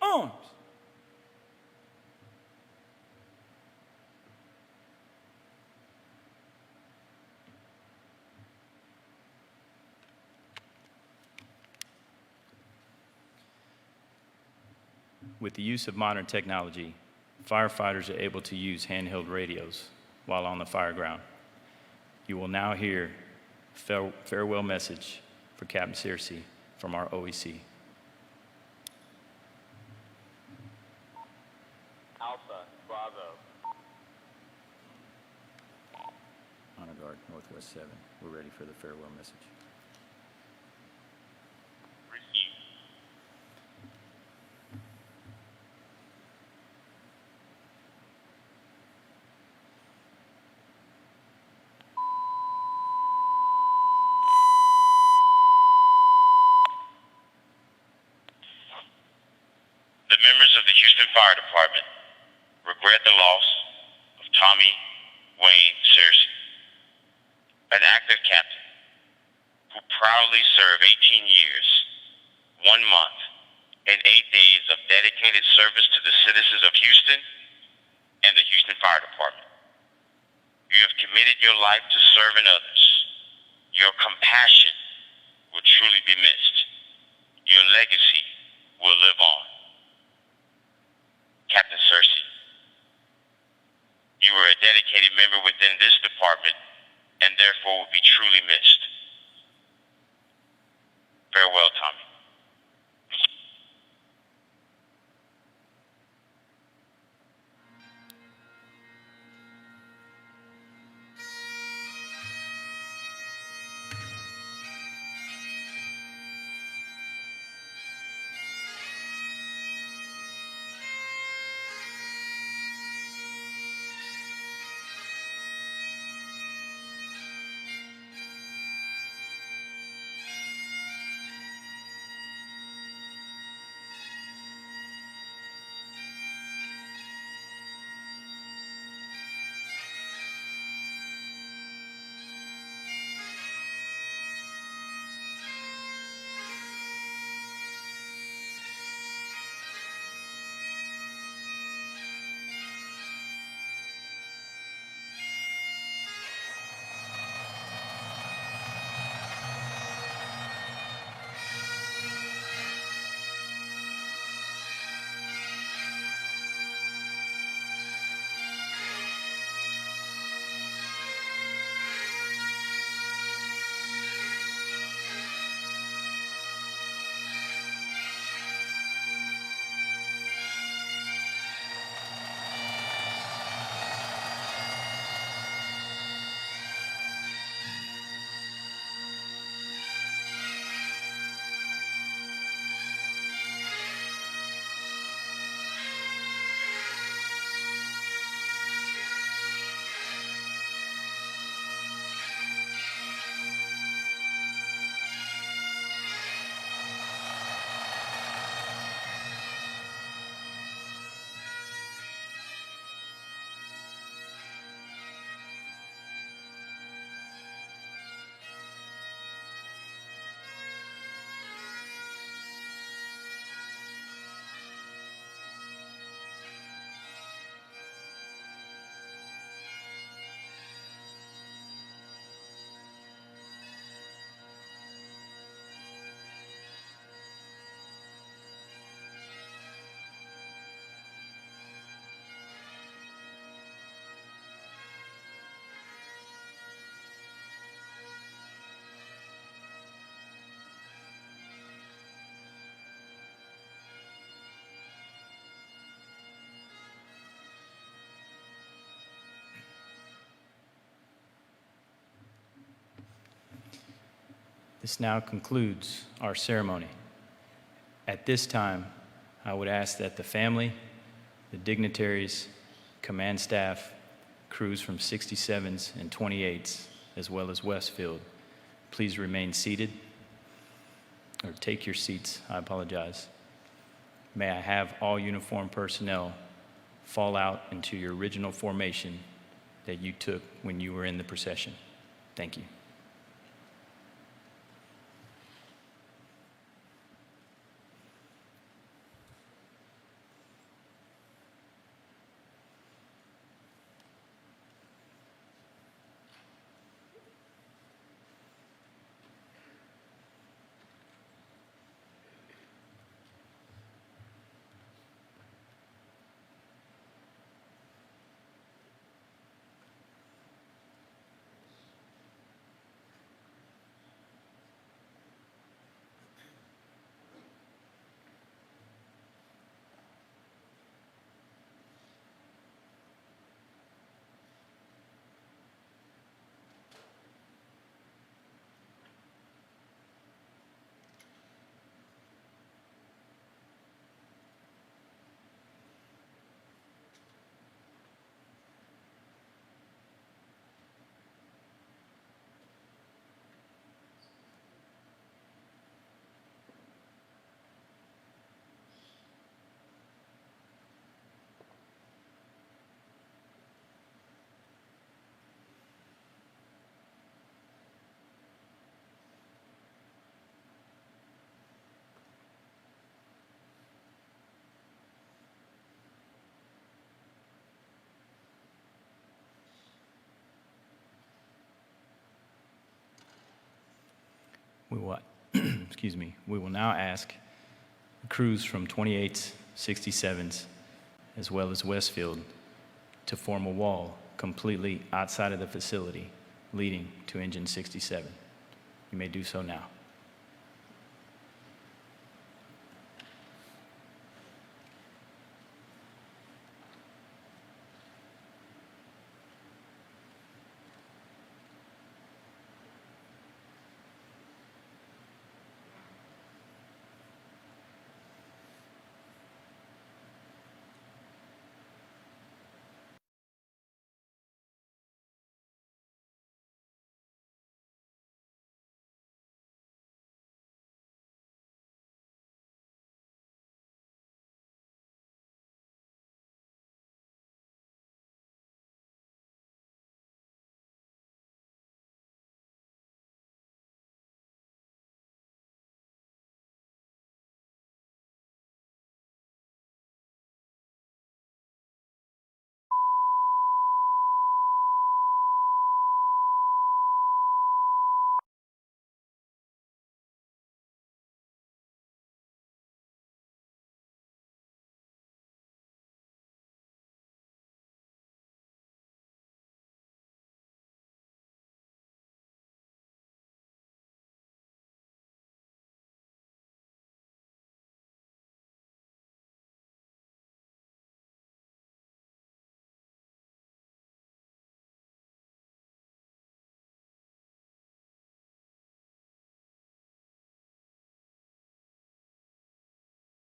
[SPEAKER 11] arms. With the use of modern technology, firefighters are able to use handheld radios while on the fire ground. You will now hear a farewell message for Captain Searcy from our OEC.
[SPEAKER 12] Alpha, Bravo.
[SPEAKER 11] Honor Guard, Northwest 7. We're ready for the farewell message.
[SPEAKER 12] Receive. The members of the Houston Fire Department regret the loss of Tommy Wayne Searcy, an active captain who proudly served 18 years, 1 month, and 8 days of dedicated service to the citizens of Houston and the Houston Fire Department. You have committed your life to serving others. Your compassion will truly be missed. Your legacy will live on. Captain Searcy, you were a dedicated member within this department and therefore will be truly missed. Farewell, Tommy.
[SPEAKER 11] This now concludes our ceremony. At this time, I would ask that the family, the dignitaries, command staff, crews from 67s and 28s, as well as Westfield, please remain seated, or take your seats, I apologize. May I have all uniformed personnel fall out into your original formation that you took when you were in the procession. Thank you. We will, we will now ask crews from 28s, 67s, as well as Westfield to form a wall completely outside of the facility leading to engine 67. You may do so now.